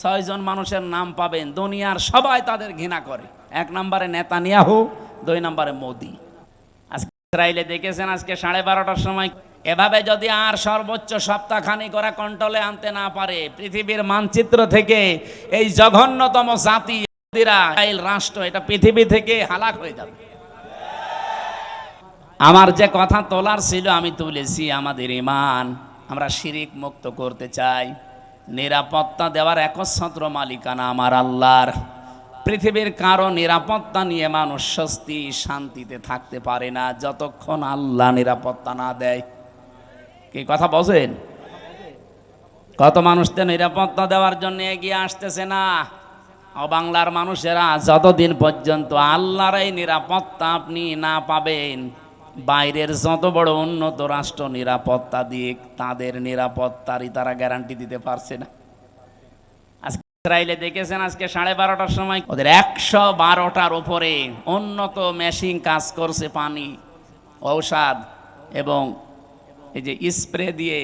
6 জন মানুষের নাম পাবেন, দুনিয়ার সবাই তাদের ঘৃণা করে। 1 নম্বরে নেতানিয়াহু, 2 নম্বরে মোদি। আজকে ইসরায়েলে দেখেছেন আজকে 12:30টার সময়, এভাবে যদি আর সর্বোচ্চ সপ্তাহখানি করে কন্ট্রোলে আনতে না পারে, পৃথিবীর মানচিত্র থেকে এই জঘন্যতম জাতি ইসরায়েল রাষ্ট্র, এটা পৃথিবী থেকে হালাক হয়ে যাবে। আমার যে কথা তোলার ছিল আমি তুলেছি। আমাদের ঈমান, আমরা শিরিক মুক্ত করতে চাই। নিরাপত্তা দেওয়ার একচ্ছত্র মালিকানা আমার আল্লাহর। পৃথিবীর কারো নিরাপত্তা নিয়ে মানুষ স্বস্তি শান্তিতে থাকতে পারে না যতক্ষণ আল্লাহ নিরাপত্তা না দেয়। কি কথা বলেন? কত মানুষ তো নিরাপত্তা দেওয়ার জন্য এগিয়ে আসতেছে না। বাংলার মানুষেরা যতদিন পর্যন্ত আল্লাহর এই নিরাপত্তা আপনি না পাবেন, বাইরের যত বড় উন্নত রাষ্ট্র নিরাপত্তা দিয়ে তাদের নিরাপত্তারই তারা গ্যারান্টি দিতে পারছে না। আজকে ইসরায়েলে দেখেছেন আজকে 12:30টার সময় ওদের 112টার উপরে উন্নত মেশিন কাজ করছে, পানি, ঔষধ এবং এই যে স্প্রে দিয়ে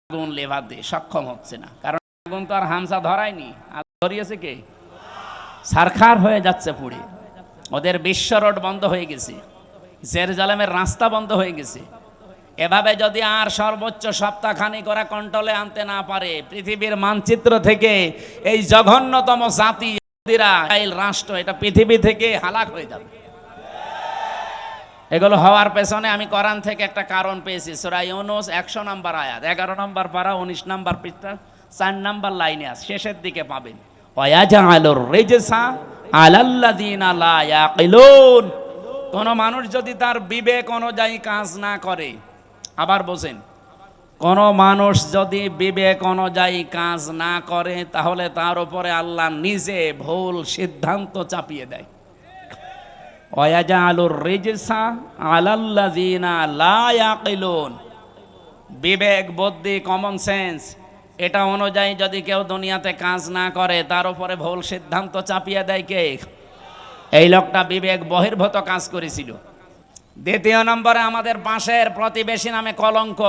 আগুন লেভাতে সক্ষম হচ্ছে না। কারণ আগুন তো আর হামসা ধরায়নি, আর ধরিয়েছে কে? সারখার হয়ে যাচ্ছে পুড়ে। ওদের বিশ্ব রোড বন্ধ হয়ে গেছে, জেরুজালেমের রাস্তা বন্ধ হয়ে গেছে। এভাবে যদি আর সর্বোচ্চ সপ্তাহখানি করে কন্ট্রোলে আনতে না পারে, পৃথিবীর মানচিত্র থেকে এই জঘন্যতম জাতি ইসরায়েল রাষ্ট্র, এটা পৃথিবী থেকে হালাক হয়ে যাবে। এগুলো হওয়ার পেছনে আমি কোরআন থেকে একটা কারণ পেয়েছি। সূরা ইউনূস 100 নম্বর আয়াত, 11 নম্বর পারা, 19 নম্বর পৃষ্ঠা, 4 নম্বর লাইনে আছে, শেষের দিকে পাবেন। ওয়ায়াজআলুর রিজসা আলাল্লাযিনা লা ইয়াকিলুন। কোন মানুষ যদি তার বিবেক অনুযায়ী কাজ না করে, আবার বলেন, কোন মানুষ যদি বিবেক অনুযায়ী কাজ না করে, তাহলে তার উপরে আল্লাহ নিজে ভুল সিদ্ধান্ত চাপিয়ে দেয়। ওয়ায়াজআলুর রিজসা আলাল্লাযিনা লা ইয়াকিলুন। বিবেক, বুদ্ধি, কমন সেন্স, এটা অনুযায়ী যদি কেউ দুনিয়াতে কাজ না করে, তার উপরে ভুল সিদ্ধান্ত চাপিয়ে দেয় কে? এই লোকটা বিবেক বহির্ভূত কাজ করেছিল। দ্বিতীয় নম্বরে আমাদের পাশের প্রতিবেশী নামে কলঙ্ক।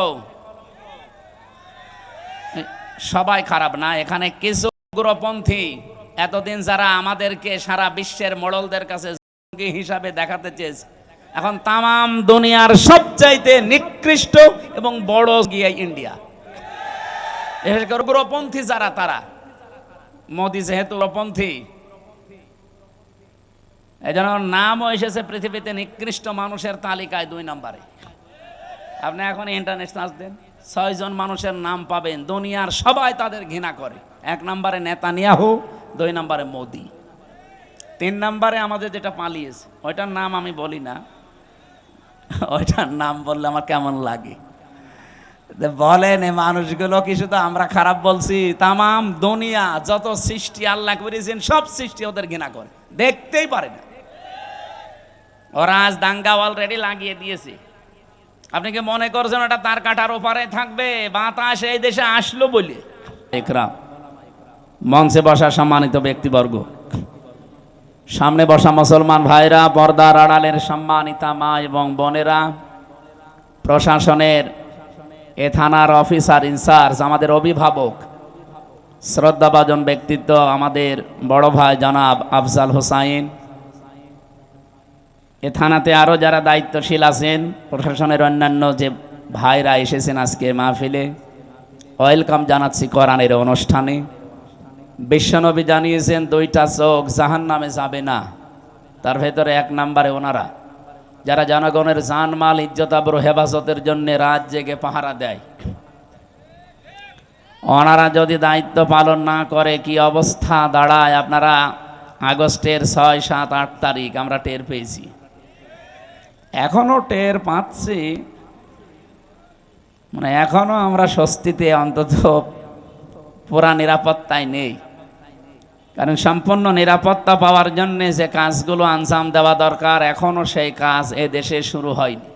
সবাই খারাপ না, এখানে কিছু উগ্রপন্থী এতদিন যারা আমাদেরকে সারা বিশ্বের মোড়লদের কাছে জঙ্গি হিসাবে দেখাতে চেয়েছে, এখন তামাম দুনিয়ার সবচাইতে নিকৃষ্ট এবং বড় গিয়ে ইন্ডিয়া। উগ্রপন্থী যারা, তারা মোদি যেহেতু উগ্রপন্থী, এই জন্য নামও এসেছে পৃথিবীতে নিকৃষ্ট মানুষের তালিকায় 2 নম্বরে। আপনি এখন ইন্টারনেট সার্চ দেন, 6 জন মানুষের নাম পাবেন, দুনিয়ার সবাই তাদের ঘৃণা করে। 1 নম্বরে নেতানিয়াহু, 2 নম্বরে মোদি, 3 নম্বরে আমাদের যেটা পালিয়েছে, ওইটার নাম আমি বলি না, ওইটার নাম বললে আমার কেমন লাগে। বলেন এই মানুষগুলো কি শুধু আমরা খারাপ বলছি? তামাম দুনিয়া যত সৃষ্টি আল্লাহ করেছেন, সব সৃষ্টি ওদের ঘৃণা করে, দেখতেই পারে না। ওরা আজ দাঙ্গা অলরেডি লাগিয়ে দিয়েছে। আপনি কি মনে করছেন ওটা তার কাটার ওপারে থাকবে? বাতাস এই দেশে আসলো বলে। একরাম, মঞ্চে বসা সম্মানিত ব্যক্তিবর্গ, সামনে বসা মুসলমান ভাইরা, পর্দার আড়ালের সম্মানিতা মা এবং বোনেরা, প্রশাসনের এ থানার অফিসার ইনচার্জ, আমাদের অভিভাবক, শ্রদ্ধাভাজন ব্যক্তিত্ব আমাদের বড় ভাই জনাব আফজাল হোসাইন, এ থানাতে আরও যারা দায়িত্বশীল আছেন, প্রশাসনের অন্যান্য যে ভাইরা এসেছেন আজকে মাহফিলে, ওয়েলকাম জানাচ্ছি কোরআনের অনুষ্ঠানে। বিশ্বনবী জানিয়েছেন 2টা চোখ জাহান্নামে যাবে না, তার ভেতরে 1 নম্বরে ওনারা যারা জনগণের জানমাল ইজ্জত আবরু হেফাজতের জন্য রাত জেগে পাহারা দেয়। ওনারা যদি দায়িত্ব পালন না করে কি অবস্থা দাঁড়ায়, আপনারা আগস্টের 6, 7, 8 তারিখ আমরা টের পেয়েছি, এখনো টের পাচ্ছি, মানে এখনো আমরা স্বস্তিতে অন্তত পুরা নিরাপত্তায় নেই। কারণ সম্পূর্ণ নিরাপত্তা পাওয়ার জন্য যে কাজগুলো আঞ্জাম দেওয়া দরকার, এখনো সেই কাজ এ দেশে শুরু হয়নি।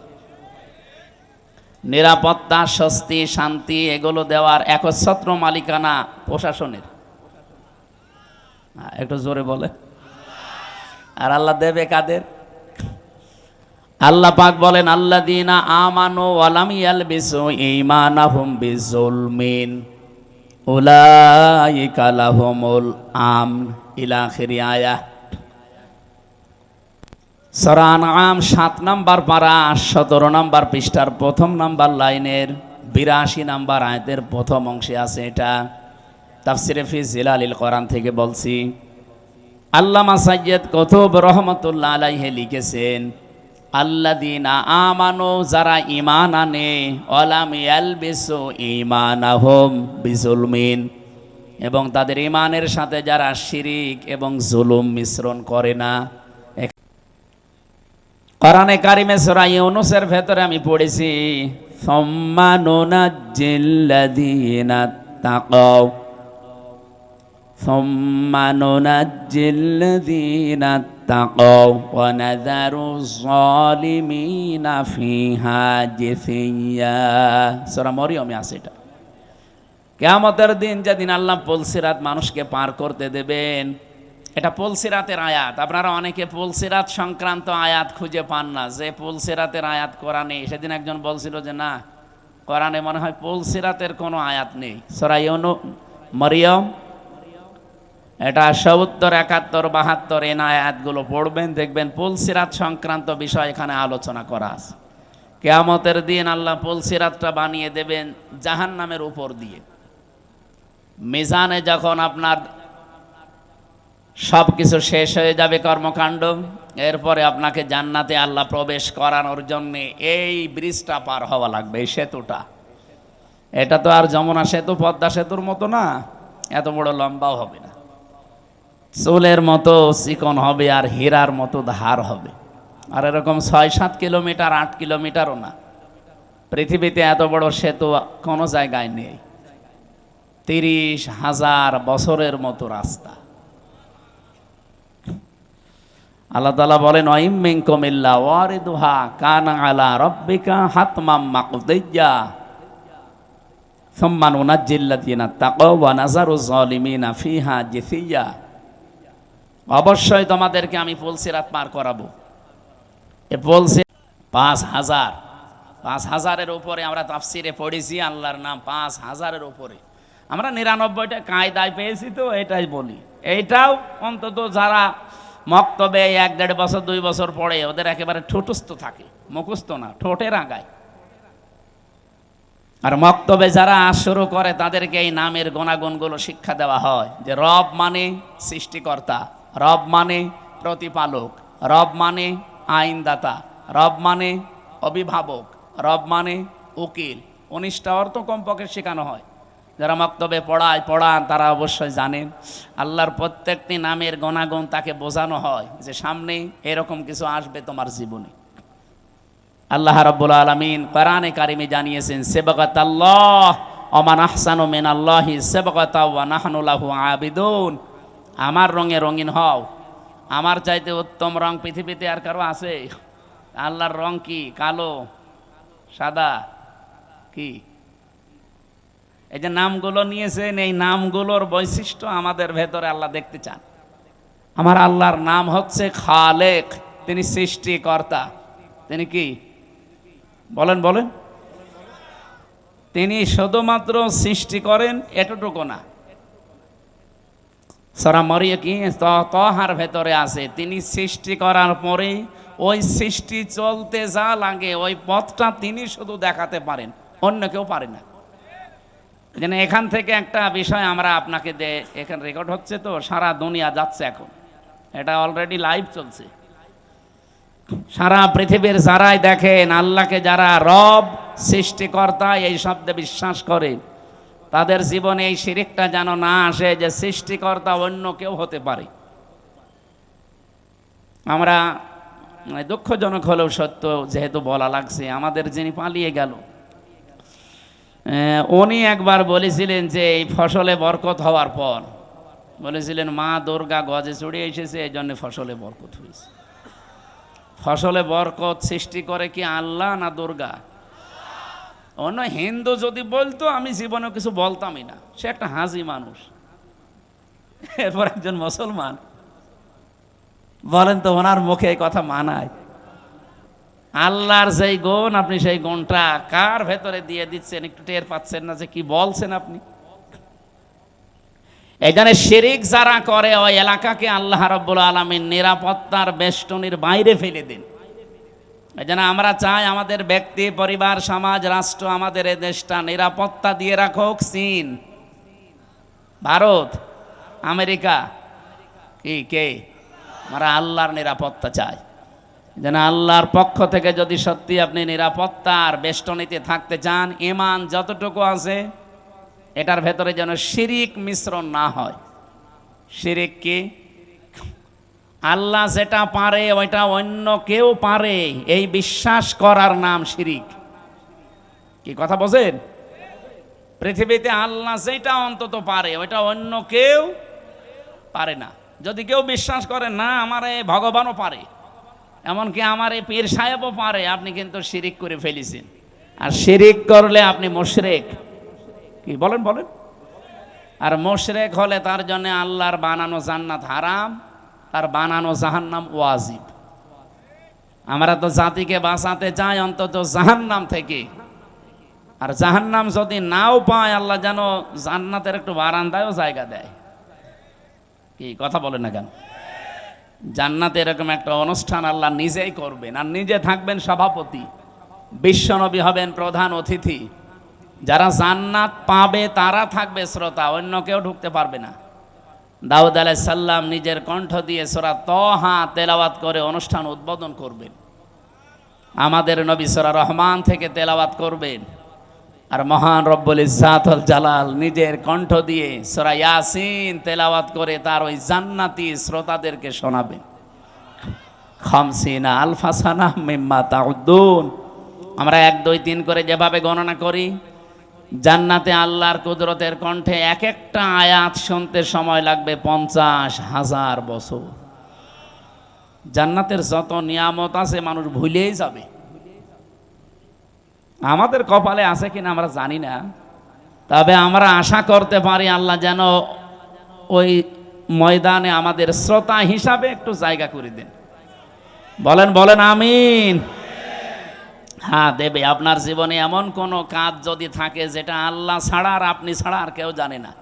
নিরাপত্তা, স্বস্তি, শান্তি এগুলো দেওয়ার একচ্ছত্র মালিকানা প্রশাসনের। একটু জোরে বলে। আর আল্লাহ দেবে কাদের? আল্লাহ পাক বলেন, আল্লাযীনা আমানু ওয়া লাম ইয়ালবিসু ঈমানাহুম বিযুলমিন উলাইকা লাহুমুল আমন ইলা আখিরি আয়াহ। সূরা আনআম ৭ নম্বর পারা ১৭ নম্বর পৃষ্ঠার প্রথম নম্বর লাইনের ৮২ নম্বর আয়াতের প্রথম অংশে আছে এটা। তাফসিরে ফি জিলালিল কোরআন থেকে বলছি। আল্লামা সাইয়্যিদ কুতুব রহমাতুল্লাহ আলাইহি লিখেছেন, আল্লাযীনা আমানু, যারা ঈমান আনে, ওয়ালাম ইয়ালবিসু ঈমানাহুম বিজুলমিন, এবং তাদের ঈমানের সাথে যারা শিরিক এবং জুলুম মিশ্রণ করে না। কোরআনে কারিমে সূরা ইউনূসের ভেতরে আমি পড়েছি, সুম্মা নুনাজ্জিল্লাযীনা তাকাও, সুম্মা নুনাজ্জিল্লাযীনা তাকাও ওয়া নাযারুজ যালিমিনা ফিহা জিসিয়্যা। সূরা মরিয়মে আছে এটা। কিয়ামতের দিন যেদিন আল্লাহ পুলসিরাত মানুষকে পার করতে দেবেন, এটা পুলসিরাতের আয়াত। আপনারা অনেকে পুলসিরাত সংক্রান্ত আয়াত খুঁজে পান না, যে পুলসিরাতের আয়াত কোরআনে। সেদিন একজন বলছিল যে না, কোরআনে মনে হয় পুলসিরাতের কোনো আয়াত নেই। সূরা মরিয়ম এটা ৭০, ৭১, ৭২ এই আয়াতগুলো পড়বেন, দেখবেন পুলসিরাত সংক্রান্ত বিষয় এখানে আলোচনা করা আছে। কিয়ামতের দিন আল্লাহ পুলসিরাতটা বানিয়ে দেবেন জাহান্নামের উপর দিয়ে। মিজানে যখন আপনার সব কিছু শেষ হয়ে যাবে কর্মকাণ্ড, এরপরে আপনাকে জান্নাতে আল্লাহ প্রবেশ করানোর জন্য এই ব্রিজটা পার হওয়া লাগবে, এই সেতুটা। এটা তো আর যমুনা সেতু, পদ্মা সেতুর মতো না, এত বড় লম্বাও হবে না, চুলের মতো চিকন হবে আর হীরার মতো ধার হবে। আর এরকম ৬-৭ কিলোমিটার, ৮ কিলোমিটারও না। পৃথিবীতে এত বড় সেতু কোনো জায়গায় নেই। ৩০,০০০ বছরের মতো রাস্তা। আল্লাহ তাআলা বলেন, ওয়াইম মিনকুম ইল্লা ওয়ারিদুহা কানা আলা রাব্বিকা হাতমাম মাকদিয়্যা সুম্মা নুনাজ্জিল্লাযীনা তাকাও ওয়া নাযারুজ যালিমিনা ফিহা জিসিয়্যা। অবশ্যই তোমাদেরকে আমি পুলসিরাত পার করাবো। এ পুলসিরাত ৫,০০০-৫,০০০-এর উপরে আমরা তাফসিরে পড়েছি আল্লাহর নাম ৫,০০০-এর উপরে। আমরা ৯৯টা কায়দায় পেয়েছি, তো এটাই বলি। এইটাও অন্তত যারা মক্তবে ১-১.৫ বছর ২ বছর পড়ে, ওদের একেবারে ঠোঁটস্থ থাকে, মুখস্থ না, ঠোঁটের আগায়। আর মক্তবে যারা শুরু করে তাদেরকে এই নামের গুণাগুণগুলো শিক্ষা দেওয়া হয়, যে রব মানে সৃষ্টিকর্তা, রব মানে প্রতিপালক, রব মানে আইনদাতা, রব মানে অভিভাবক, রব মানে উকিল। ১৯টা অর্থ কমপক্ষে শেখানো হয়। যারা মক্তবে পড়ান তারা অবশ্যই জানেন। আল্লাহর প্রত্যেকটি নামের গুণাগুণ তাকে বোঝানো হয়, যে সামনে এরকম কিছু আসবে তোমার জীবনে। আল্লাহ রাব্বুল আলামিন কোরআনে কারিমে জানিয়েছেন, সিবগাতাল্লাহ ওয়া মান আহসানু মিনাল্লাহি সিবগাতা ওয়া নাহনু লাহু আবিদুন। আমার রঙে রঙিন হও, আমার চাইতে উত্তম রং পৃথিবীতে আর কারো আছে? আল্লাহর রং কি? কালো, সাদা, কি? এই যে নামগুলো নিয়েছেন, এই নামগুলোর বৈশিষ্ট্য আমাদের ভেতরে আল্লাহ দেখতে চান। আমার আল্লাহর নাম হচ্ছে খালেক, তিনি সৃষ্টিকর্তা। তিনি কি? বলেন বলেন। তিনি শুধুমাত্র সৃষ্টি করেন এতটুকু না। সূরা মরিয়ম কি তহার ভেতরে আছে, তিনি সৃষ্টি করার পরে ওই সৃষ্টি চলতে যা লাগে ওই পথটা তিনি শুধু দেখাতে পারেন, অন্য কেউ পারে না। যেন এখান থেকে একটা বিষয় আমরা আপনাকে এখানে রেকর্ড হচ্ছে, তো সারা দুনিয়া যাচ্ছে এখন, এটা অলরেডি লাইভ চলছে। সারা পৃথিবীর যারাই দেখেন আল্লাহকে, যারা রব সৃষ্টিকর্তা এই শব্দে বিশ্বাস করে, তাদের জীবনে এই শিরকটা যেন না আসে যে সৃষ্টিকর্তা অন্য কেউ হতে পারে। আমরা দুঃখজনক হলেও সত্য যেহেতু বলা লাগছে, আমাদের যিনি পালিয়ে গেল, উনি একবার বলেছিলেন যে এই ফসলে বরকত হওয়ার পর বলেছিলেন, মা দুর্গা গজে চড়ে এসেছে, এই জন্য ফসলে বরকত হয়েছে। ফসলে বরকত সৃষ্টি করে কি আল্লাহ না দুর্গা? অন্য হিন্দু যদি বলতো আমি জীবনে কিছু বলতামই না, সে একটা হাজি মানুষ। এরপর একজন মুসলমান বলেন তো, ওনার মুখে এই কথা মানায়? আল্লাহর যেই গুণ, আপনি সেই গুণটা কার ভেতরে দিয়ে দিচ্ছেন, একটু টের পাচ্ছেন না যে কি বলছেন আপনি? এই জন্য শিরিক যারা করে ওই এলাকাকে আল্লাহ রাব্বুল আলামিন নিরাপত্তার বেষ্টনীর বাইরে ফেলে দেন। এই জন্য আমরা চাই আমাদের ব্যক্তি, পরিবার, সমাজ, রাষ্ট্র, আমাদের এই দেশটা নিরাপত্তা দিয়ে রাখুক চীন, ভারত, আমেরিকা, কে আমরা আল্লাহর নিরাপত্তা চাই। যেন আল্লাহর পক্ষ থেকে যদি সত্যি আপনি নিরাপত্তার বেষ্টনীতে থাকতে চান, ঈমান যতটুকু আছে এটার ভেতরে যেন শিরিক মিশ্রণ না হয়। শিরিক কি? আল্লাহ যেটা পারে ওইটা অন্য কেউ পারে, এই বিশ্বাস করার নাম শিরিক। কি কথা বোঝেন? পৃথিবীতে আল্লাহ যেটা অন্তত পারে ওইটা অন্য কেউ পারে না। যদি কেউ বিশ্বাস করে না আমার এই ভগবানও পারে, এমনকি আমার এই পীর সাহেবও পারে, আপনি কিন্তু শিরিক করে ফেলেছেন। আর শিরিক করলে আপনি মুশরিক। কি বলেন? আর মুশরিক হলে তার জন্য আল্লাহর বানানো জান্নাত হারাম, তার বানানো জাহান্নাম ওয়াজিব। আমরা তো জাতিকে বাঁচাতে চাই অন্তত জাহান্নাম থেকে। আর জাহান্নাম যদি নাও পায়, আল্লাহ যেন জান্নাতের একটু বারান্দায়ও জায়গা দেয়। কি কথা বলেন না কেন? জান্নাতে এরকম একটা অনুষ্ঠান আল্লাহ নিজেই করবেন, আর নিজে থাকবেন সভাপতি, বিশ্বনবী হবেন প্রধান অতিথি। যারা জান্নাত পাবে তারা থাকবে শ্রোতা, অন্য কেউ ঢুকতে পারবে না। দাউদ আলাইহিস সালাম নিজের কণ্ঠ দিয়ে সূরা তাহা তেলাওয়াত করে অনুষ্ঠান উদ্বোধন করবেন। আমাদের নবী সূরা রহমান থেকে তেলাওয়াত করবেন। আর মহান রব্বুল ইজ্জাত ওয়াল জালাল নিজের কণ্ঠ দিয়ে সূরা ইয়াসিন তেলাওয়াত করে তার ওই জান্নাতি শ্রোতাদেরকে শোনাবেন। খামসিনা আলফা সানা মিম্মা তাউদ্দুন। আমরা 1 2 3 করে যেভাবে গণনা করি, জান্নাতে আল্লাহর কুদরতের কণ্ঠে এক একটা আয়াত শুনতে সময় লাগবে 50,000 বছর। জান্নাতের যত নিয়ামত আছে মানুষ ভুলেই যাবে। আমাদের কপালে আছে কিনা আমরা জানি না, তবে আমরা আশা করতে পারি আল্লাহ যেন ওই ময়দানে আমাদের শ্রোতা হিসাবে একটু জায়গা করে দেন। বলেন আমিন। হ্যাঁ দেবে। আপনার জীবনে এমন কোন কাজ যদি থাকে যেটা আল্লাহ ছাড়া আর আপনি ছাড়া আর কেউ জানে না,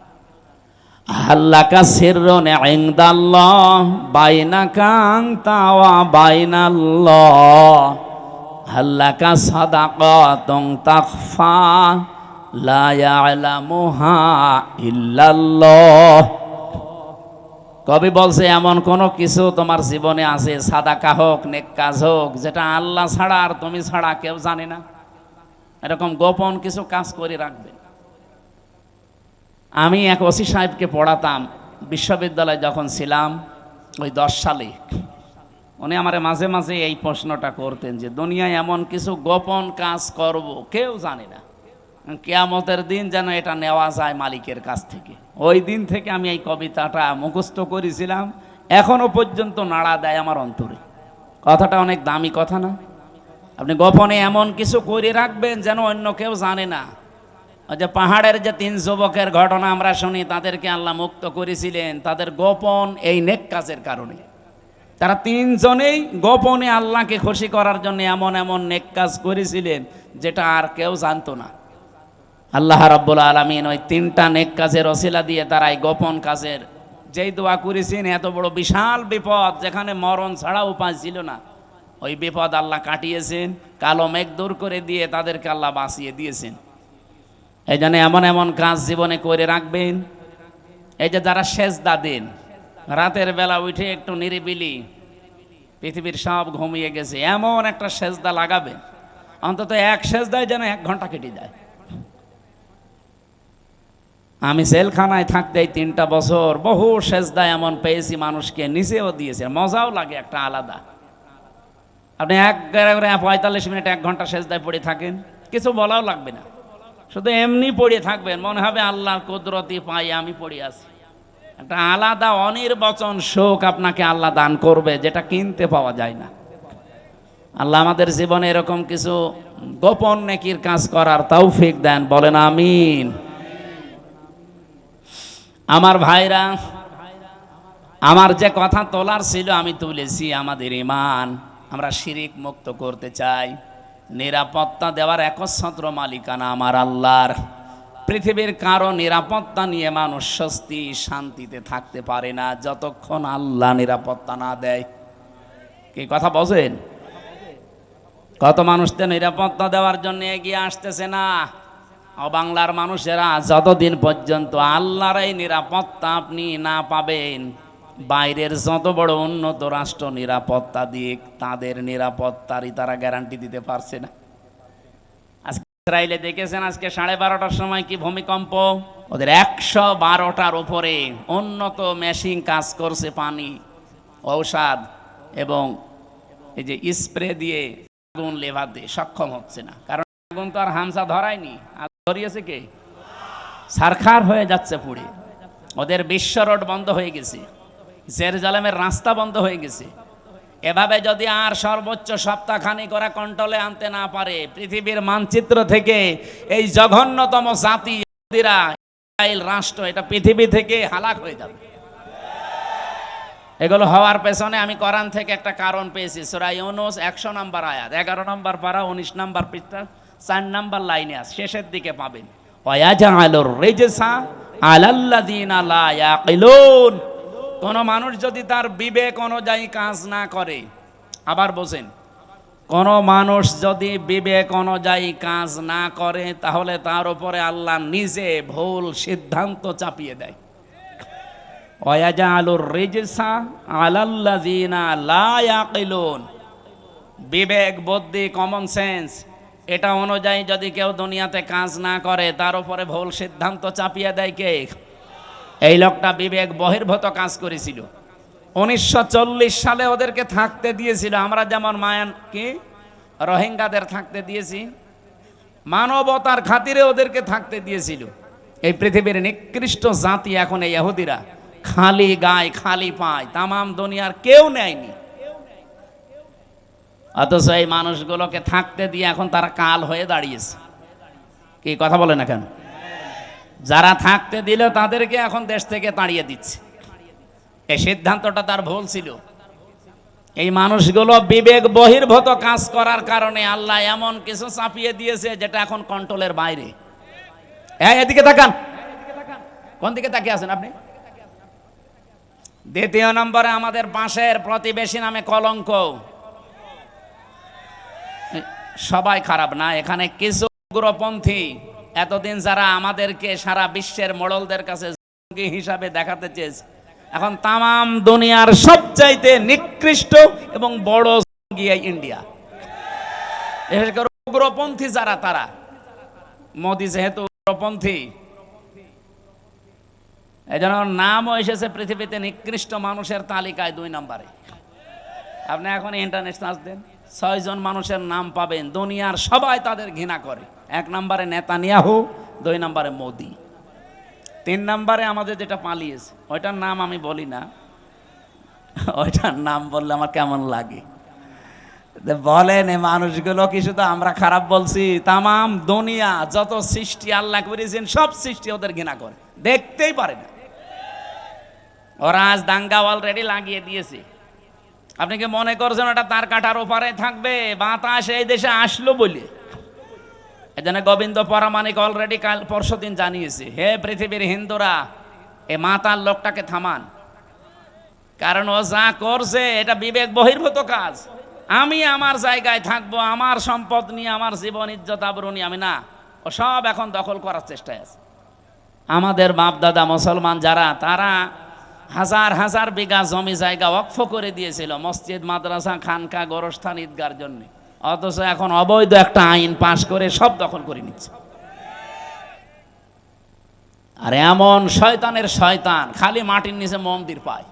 আল্লাকা সিররুন ইনদাল্লাহ বাইনাকা আনতা ওয়া বাইনাল্লাহ, আল্লাকা সাদাকাতুন তাখফা লা ইয়ালামুহা ইল্লাল্লাহ। কবি বলছে এমন কোন কিছু তোমার জীবনে আছে, সাদাকা হোক, নেক কাজ হোক, যেটা আল্লাহ ছাড়া আর তুমি ছাড়া কেউ জানে না। এরকম গোপন কিছু কাজ করে রাখবে। আমি এক ওসি সাহেবকে পড়াতাম বিশ্ববিদ্যালয়ে যখন ছিলাম, ওই 10 সালে। উনি আমার মাঝে মাঝে এই প্রশ্নটা করতেন যে দুনিয়ায় এমন কিছু গোপন কাজ করব কেউ জানে না, কিয়ামতের দিন যেন এটা নেওয়া যায় মালিকের কাছ থেকে। ওই দিন থেকে আমি এই কবিতাটা মুখস্থ করেছিলাম, এখনো পর্যন্ত নাড়া দেয় আমার অন্তরে। কথাটা অনেক দামি কথা না? আপনি গোপনে এমন কিছু করে রাখবেন যেন অন্য কেউ জানে না। ওই যে পাহাড়ের যে 3 যুবকের ঘটনা আমরা শুনি, তাদেরকে আল্লাহ মুক্ত করেছিলেন তাদের গোপন এই নেক কাজের কারণে। তারা 3 জনেই গোপনে আল্লাহকে খুশি করার জন্য এমন এমন নেক কাজ করেছিলেন যেটা আর কেউ জানতো না। আল্লাহ রাব্বুল আলামিন ওই 3টা নেক কাজের ওসিলা দিয়ে তারা এই গোপন কাজের যেই দোয়া করেছেন, এত বড় বিশাল বিপদ যেখানে মরণ ছাড়া উপায় ছিল না, ওই বিপদ আল্লাহ কাটিয়েছেন, কালো মেঘ দূর করে দিয়ে তাদেরকে আল্লাহ বাঁচিয়ে দিয়েছেন। এই জন্য এমন এমন কাজ জীবনে করে রাখবেন। এই যে যারা সেজদা দেন, রাতের বেলা উঠে একটু নিরিবিলি, পৃথিবীর সব ঘুমিয়ে গেছে, এমন একটা সেজদা লাগাবেন, অন্তত এক সেজদায় যেন 1 ঘন্টা কেটে যায়। আমি জেলখানায় থাকতে 3টা বছর বহু সেজদা এমন পেয়েছি, মানুষকে নিজেও দিয়েছে, মজাও লাগে একটা আলাদা। আপনি 45 মিনিট 1 ঘন্টা সেজদায় পড়ে থাকেন, কিছু বলাও লাগবে না, শুধু এমনি পড়ে থাকবেন, মনে হবে আল্লাহর কুদরতি পাই আমি পড়ে আছি। একটা আলাদা অনির্বচন শোক আপনাকে আল্লাহ দান করবে, যেটা কিনতে পাওয়া যায় না। আল্লাহ আমাদের জীবনে এরকম কিছু গোপন নেকির কাজ করার তৌফিক দেন। বলেন আমিন। আমার ভাইরা, আমার যে কথা তোলার ছিল আমি তুলেছি। আমাদের ঈমান আমরা শিরিক মুক্ত করতে চাই। নিরাপত্তা দেওয়ার একচ্ছত্র মালিকানা আমার আল্লাহর। পৃথিবীর কারো নিরাপত্তা নিয়ে মানুষ স্বস্তি শান্তিতে থাকতে পারে না যতক্ষণ আল্লাহ নিরাপত্তা না দেয়। কি কথা বলেন? কত মানুষদের নিরাপত্তা দেওয়ার জন্য এগিয়ে আসতেছে না। বাংলার মানুষেরা যতদিন পর্যন্ত আল্লাহর এই নিরাপত্তা আপনি না পাবেন, বাইরের যত বড় উন্নত রাষ্ট্র নিরাপত্তা দিয়ে তাদের নিরাপত্তারই তারা গ্যারান্টি দিতে পারছে না। আজকে ইসরায়েলে দেখেছেন আজকে 12:30টার সময় কি ভূমিকম্প, ওদের 112টার উপরে উন্নত মেশিন কাজ করছে, পানি, ঔষধ এবং এই যে স্প্রে দিয়ে আগুন লেভাতে সক্ষম হচ্ছে না, কারণ আগুন তো আর হামসা ধরায়নি, আর ধরিয়েছে কে? সারখার হয়ে যাচ্ছে পুড়ে। ওদের বিশ্ব রোড বন্ধ হয়ে গেছে, জেরুজালেমের রাস্তা বন্ধ হয়ে গেছে। এভাবে যদি আর সর্বোচ্চ সপ্তাহখানিক ওরা কন্ট্রোলে আনতে না পারে, পৃথিবীর মানচিত্র থেকে এই জঘন্যতম জাতি ইসরায়েল রাষ্ট্র এটা পৃথিবী থেকে হালাক হয়ে যাবে। এগুলো হওয়ার পেছনে আমি কোরআন থেকে একটা কারণ পেয়েছি। সূরা ইউনূস 100 নম্বর আয়াত, 11 নম্বর পারা, 19 নম্বর পৃষ্ঠা, 4 নম্বর লাইনে আছে, শেষের দিকে পাবেন। ওয়ায়াজআলুর রিজসা আলাল্লাযিনা লা ইয়াকিলুন। কোন মানুষ যদি তার বিবেক অনুযায়ী কাজ না করে, আবার বোঝেন, কোন মানুষ যদি বিবেক অনুযায়ী কাজ না করে তাহলে তার উপরে আল্লাহ নিজে ভুল সিদ্ধান্ত চাপিয়ে দেয়। ওয়ায়াজআলুর রিজসা আলাল্লাযিনা লা ইয়াকিলুন। বিবেক, বুদ্ধি, কমন সেন্স এটা অনুযায়ী যদি কেউ দুনিয়াতে কাজ না করে তার উপরে ভুল সিদ্ধান্ত চাপিয়ে দেয় কে? এই লোকটা বিবেক বহির্ভূত কাজ করেছিল। 1940 সালে ওদেরকে থাকতে দিয়েছিল, আমরা যেমন কি রোহিঙ্গাদের থাকতে দিয়েছি, মানবতার খাতিরে ওদেরকে থাকতে দিয়েছিল। এই পৃথিবীর নিকৃষ্ট জাতি এখন এই ইহুদিরা খালি গায় খালি পায়, তামাম দুনিয়ার কেউ নেয়নি। অথচ এই মানুষগুলোকে থাকতে দিয়ে এখন তারা কাল হয়ে দাঁড়িয়েছে। কি কথা বলে না কেন? যারা থাকতে দিল তাদেরকে এখন দেশ থেকে তাড়িয়ে দিচ্ছে। এই সিদ্ধান্তটা তার ভুল ছিল। এই মানুষগুলো বিবেক বহির্ভূত কাজ করার কারণে আল্লাহ এমন কিছু চাপিয়ে দিয়েছে যেটা এখন কন্ট্রোলের বাইরে। এদিকে তাকান, কোন দিকে তাকিয়ে আছেন আপনি? দ্বিতীয় নম্বরে আমাদের পাশের প্রতিবেশী নামে কলঙ্ক। সবাই খারাপ না, এখানে কিছু উগ্রপন্থী এতদিন যারা আমাদেরকে সারা বিশ্বের মোড়লদের কাছে জঙ্গি হিসাবে দেখাতে চেয়েছে, এখন তামাম দুনিয়ার সবচাইতে নিকৃষ্ট এবং বড় জঙ্গি ইন্ডিয়া। উগ্রপন্থী যারা, তারা মোদি যেহেতু উগ্রপন্থী, এই জন্য নামও এসেছে পৃথিবীতে নিকৃষ্ট মানুষের তালিকায় 2 নম্বরে। আপনি এখন ইন্টারনেট সার্চ দেন, 6 জন মানুষের নাম পাবেন, দুনিয়ার সবাই তাদের ঘৃণা করে। 1 নম্বরে নেতানিয়াহু, 2 নম্বরে মোদি, 3 নম্বরে আমাদের যেটা পালিয়েছে, ওইটার নাম আমি বলি না, ওইটার নাম বললে আমার কেমন লাগে। বলেন এই মানুষগুলো কি শুধু আমরা খারাপ বলছি? তামাম দুনিয়া যত সৃষ্টি আল্লাহ করেছেন সব সৃষ্টি ওদের ঘৃণা করে, দেখতেই পারে না। ওরা আজ দাঙ্গা অলরেডি লাগিয়ে দিয়েছে। আপনি কি মনে করছেন ওটা তার কাটার ওপারে থাকবে? বাতাস এই দেশে আসলো বলে। এজন্য গোবিন্দ পরামানিক অলরেডি কাল পরশুদিন জানিয়েছে, হে পৃথিবীর হিন্দুরা, এই মাতাল লোকটাকে থামান, কারণ ও যা করছে এটা বিবেক বহির্ভূত কাজ। আমি আমার জায়গায় থাকবো, আমার সম্পদ নিয়ে, আমার জীবন ইজ্জত আবরু নিয়ে আমি না, ও সব এখন দখল করার চেষ্টায় আছে। আমাদের বাপ দাদা মুসলমান যারা, তারা হাজার হাজার বিঘা জমি জায়গা ওয়াকফ করে দিয়েছিল মসজিদ, মাদ্রাসা, খানকা, গোরস্থান, ঈদগার জন্য। অথচ এখন অবৈধ একটা আইন পাশ করে সব দখল করে নিচ্ছে। আর এমন শয়তানের শয়তান খালি মাটির নিচে মন্দির পায়।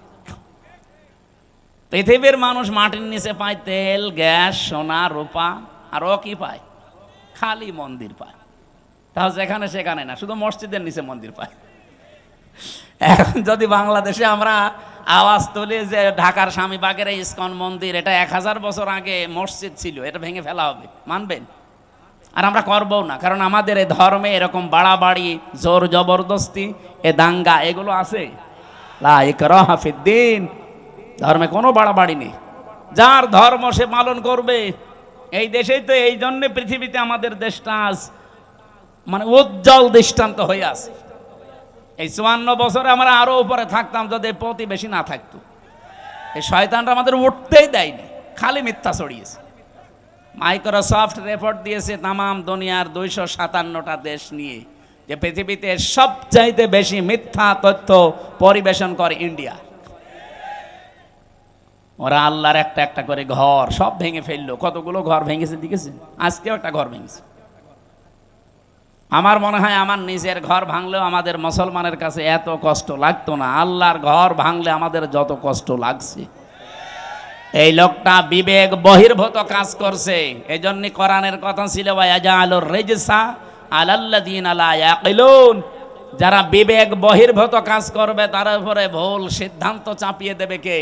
পৃথিবীর মানুষ মাটির নিচে পায় তেল, গ্যাস, সোনা, রূপা, আর ও কি পায়? খালি মন্দির পায়। তাহলে যেখানে সেখানে না, শুধু মসজিদের নিচে মন্দির পায়। এখন যদি বাংলাদেশে আমরা আওয়াজ তুলি যে ঢাকার স্বামীবাগের এই ইসকন মন্দির, এটা 1000 বছর আগে মসজিদ ছিল, এটা ভেঙে ফেলা হবে, মানবেন? আর আমরা করবো না, কারণ আমাদের এই ধর্মে এরকম বাড়াবাড়ি, জোর জবরদস্তি, এ দাঙ্গা এগুলো আছে। লা ইকরাহা ফিদ্দিন, ধর্মে কোনো বাড়াবাড়ি নেই, যার ধর্ম সে পালন করবে। এই দেশেই তো, এই জন্য পৃথিবীতে আমাদের দেশটা আজ মানে উজ্জ্বল দৃষ্টান্ত হয়ে আছে। এই 54 বছরে আমরা আরো উপরে থাকতাম যদি প্রতিবেশী না থাকতো। এই শয়তানরা আমাদের উঠতেই দেয়নি, খালি মিথ্যা ছড়িয়েছে। মাইক্রোসফট রিপোর্ট দিয়েছে তামাম দুনিয়ার 257টা দেশ নিয়ে যে পৃথিবীতে সবচাইতে বেশি মিথ্যা তথ্য পরিবেশন করে ইন্ডিয়া। ওরা আল্লাহর একটা একটা করে ঘর সব ভেঙে ফেললো। কতগুলো ঘর ভেঙেছে দেখেছেন? আজকেও একটা ঘর ভেঙেছে। আমার মনে হয় আমার নিজের ঘর ভাঙলেও আমাদের মুসলমানের কাছে এত কষ্ট লাগতো না, আল্লাহর ঘর ভাঙলে আমাদের যত কষ্ট লাগছে। এই লোকটা বিবেক বহির্ভূত কাজ করছে। এই জন্য কোরআনের কথা ছিল ওয়ায়াজালুর রিজসা আলাল্লাযিনা লা ইয়াকিলুন, যারা বিবেক বহির্ভূত কাজ করবে তার উপরে ভুল সিদ্ধান্ত চাপিয়ে দেবে কে?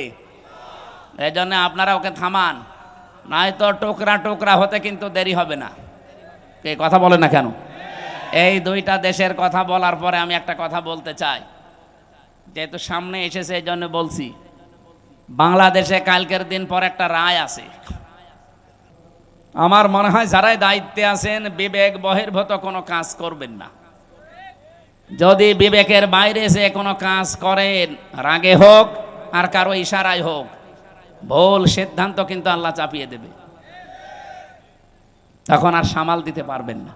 এই জন্য আপনারা ওকে থামান, নয়তো টুকরা টুকরা হতে কিন্তু দেরি হবে না। কে কথা বলে না কেন? এই দুইটা দেশের কথা বলার পরে আমি একটা কথা বলতে চাই, যেহেতু সামনে এসেছে এই জন্য বলছি। বাংলাদেশে কালকের দিন পর একটা রায় আছে। আমার মনে হয় যারাই দায়িত্বে আছেন বিবেক বহির্ভূত কোনো কাজ করবেন না। যদি বিবেকের বাইরে এসে কোনো কাজ করেন, রাগে হোক আর কারো ইশারায় হোক, ভুল সিদ্ধান্ত কিন্তু আল্লাহ চাপিয়ে দেবে। তখন আর সামাল দিতে পারবেন না।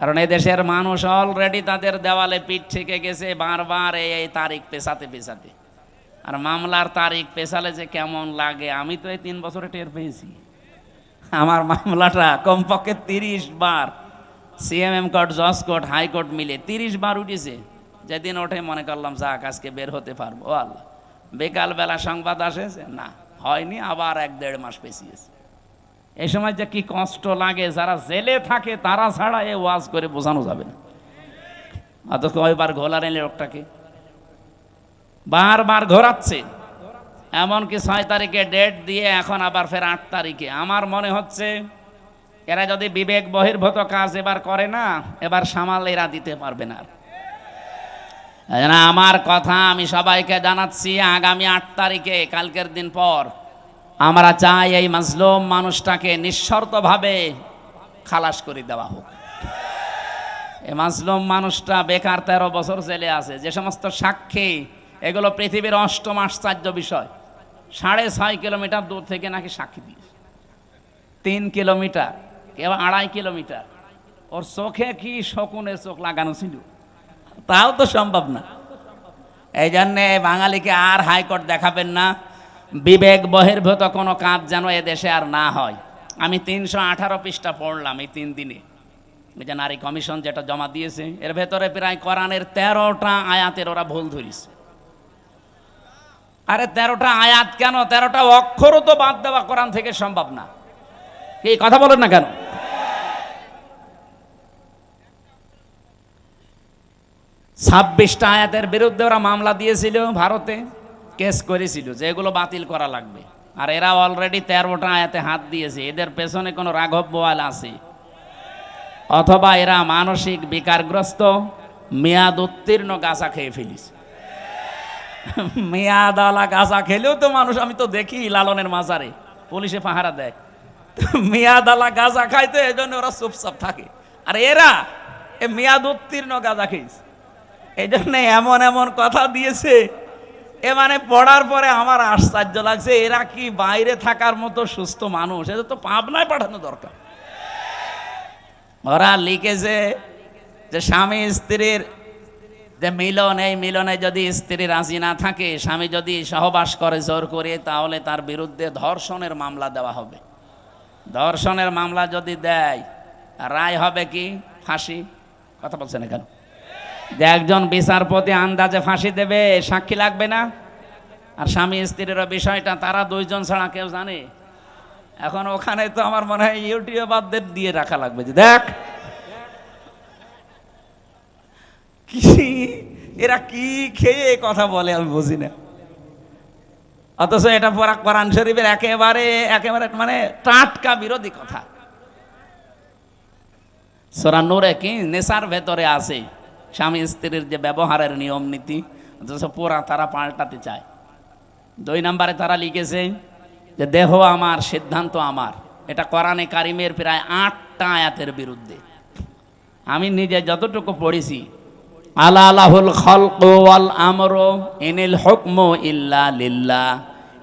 কারণ এই দেশের মানুষ অলরেডি তাদের দেওয়ালে পিঠ থেকে গেছে বারবার এই তারিখ পেছাতে পেছাতে। আর মামলার তারিখ পেছালে যে কেমন লাগে আমি তো এই 3 বছরে টের পেয়েছি। আমার মামলাটা কমপক্ষে 30 বার সিএমএম কোর্ট, জজ কোর্ট, হাইকোর্ট মিলে 30 বার উঠেছে। যেদিন ওঠে মনে করলাম যাক আজকে বের হতে পারবো। ও আল্লাহ, বিকালবেলা সংবাদ আসেছে না হয়নি, আবার 1-1.5 মাস পেছিয়েছে। এই সময় যে কি কষ্ট লাগে, যারা জেলে থাকে তারা ছাড়া এ ওয়াজ করে বোঝানো যাবে না। অথচ কয়বার ঘোলার লোকটাকে বারবার ঘোরাচ্ছে। এমনকি 6 তারিখে ডেট দিয়ে এখন আবার ফের 8 তারিখে। আমার মনে হচ্ছে এরা যদি বিবেক বহির্ভূত কাজ এবার করে না, এবার সামাল এরা দিতে পারবে না। আমার কথা আমি সবাইকে জানাচ্ছি, আগামী 8 তারিখে কালকের দিন পর আমরা চাই এই মাজলুম মানুষটাকে নিঃশর্তভাবে খালাস করে দেওয়া হোক। এই মাজলুম মানুষটা বেকার 13 বছর জেলে আছে। যে সমস্ত সাক্ষী, এগুলো পৃথিবীর 8ম আশ্চর্য বিষয়। 6.5 কিলোমিটার দূর থেকে নাকি সাক্ষী দিয়েছে, 3 কিলোমিটার, কেউ 2.5 কিলোমিটার। ওর চোখে কি শকুনের চোখ লাগানো ছিল, তাও তো সম্ভব না। এই জন্যে বাঙালিকে আর হাইকোর্ট দেখাবেন না। বিবেক বহির্ভূত কোনো কাজ যেন এ দেশে আর না হয়। আমি 318 পৃষ্ঠা পড়লাম এই 3 দিনে। এই যে নারী কমিশন যেটা জমা দিয়েছে, এর ভেতরে প্রায় কোরআনের 13টা আয়াতের ওরা ভুল ধরিস। আরে 13টা আয়াত কেন, 13টা অক্ষরও তো বাদ দেওয়া কোরআন থেকে সম্ভব না। কি কথা বলেন না কেন? ছাব্বিশটা আয়াতের বিরুদ্ধে ওরা মামলা দিয়েছিল, ভারতে কেস করেছিল যে এগুলো বাতিল করা লাগবে। আর এরা অলরেডি 13টা আয়াতে হাত দিয়েছে। এদের পেছনে কোনো রাঘব বোয়াল আছে, অথবা এরা মানসিক বিকারগ্রস্ত, মেয়াদ উত্তীর্ণ গাঁজা খেয়ে ফেলিস। মেয়াদালা গাঁজা খেলেও তো মানুষ, আমি তো দেখি লালনের মাজারে পুলিশে পাহারা দেয়, মেয়াদালা গাঁজা খাইতে, এই জন্য ওরা চুপচাপ থাকে। আর এরা এ মেয়াদ উত্তীর্ণ গাঁজা খেয়েছে। এই জন্য এমন এমন কথা দিয়েছে, এ মানে পড়ার পরে আমার আশ্চর্য লাগছে। এরা কি বাইরে থাকার মতো সুস্থ মানুষ? এদের তো পাবনায় পাঠানো দরকার। ওরা লিখেছে যে স্বামী স্ত্রীর যে মিলন, এই মিলনে যদি স্ত্রী রাজি না থাকে, স্বামী যদি সহবাস করে জোর করে, তাহলে তার বিরুদ্ধে ধর্ষণের মামলা দেওয়া হবে। ধর্ষণের মামলা যদি দেয়, রায় হবে কি? ফাঁসি। কথা বলছেন কেন? যে একজন বিচারপতি আন্দাজে ফাঁসি দেবে, সাক্ষী লাগবে না। আর স্বামী স্ত্রীর বিষয়টা তারা 2 জন ছাড়া কেউ জানে। এখন ওখানে তো আমার মনে হয় ইউটিউবারদের দিয়ে রাখা লাগবে যে দেখ কি এরা কি খেয়ে কথা বলে, আমি বুঝি না। অথচ এটা পড়া কোরআন শরীফের একেবারে একেবারে মানে টাটকা বিরোধী কথা। সূরা নূরে কি নেশার ভেতরে আছে স্বামী স্ত্রীর যে ব্যবহারের নিয়ম নীতি, অথচ পুরা তারা পাল্টাতে চায়। 2 নম্বরে তারা লিখেছে যে দেহ আমার, সিদ্ধান্ত আমার। এটা কোরআনে কারিমের প্রায় 8টা আয়াতের বিরুদ্ধে। আমি নিজে যতটুকু পড়েছি, আলা লাহুল খালকু ওয়াল আমরু ইনিল হুকমু ইল্লা লিল্লাহ,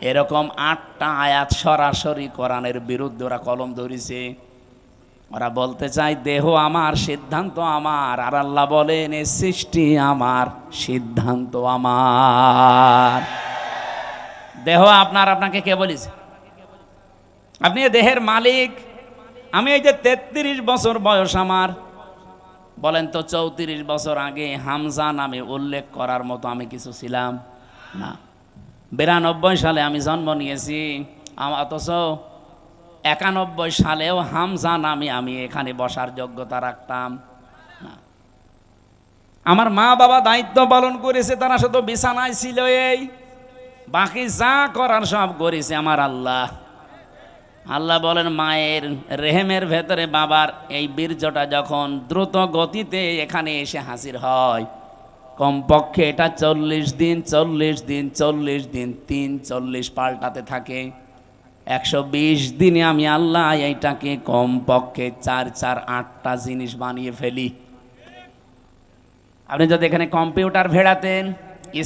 এরকম 8টা আয়াত সরাসরি কোরআনের বিরুদ্ধে ওরা কলম ধরেছে। ওরা বলতে চায় দেহ আমার, সিদ্ধান্ত আমার, আর আল্লাহ বলেন এ সৃষ্টি আমার, সিদ্ধান্ত আমার। দেহ আপনার, আপনাকে কে বলেছে? আপনি এ দেহের মালিক। আমি এই যে 33 বছর বয়স আমার, বলেন তো 34 বছর আগে হামজা নামে উল্লেখ করার মতো আমি কিছু ছিলাম না। 92 সালে আমি জন্ম নিয়েছি, অথচ 91 সালেও হামজা নামে আমি এখানে বসার যোগ্যতা রাখতাম না। আমার মা বাবা দায়িত্ব পালন করেছে, তারা শুধু বিছানায় ছিল, এই বাকি যা করার সব করেছে আমার আল্লাহ। আল্লাহ বলেন মায়ের রেহেমের ভেতরে বাবার এই বীর্যটা যখন দ্রুত গতিতে এখানে এসে হাজির হয়, কমপক্ষে এটা 40 দিন 40 দিন 40 দিন 40 পাল্টাতে থাকে। 120 দিনে আমি আল্লাহ এইটাকে কমপক্ষে 8টা জিনিস বানিয়ে ফেলি। আপনি যদি এখানে কম্পিউটার ভেড়াতেন,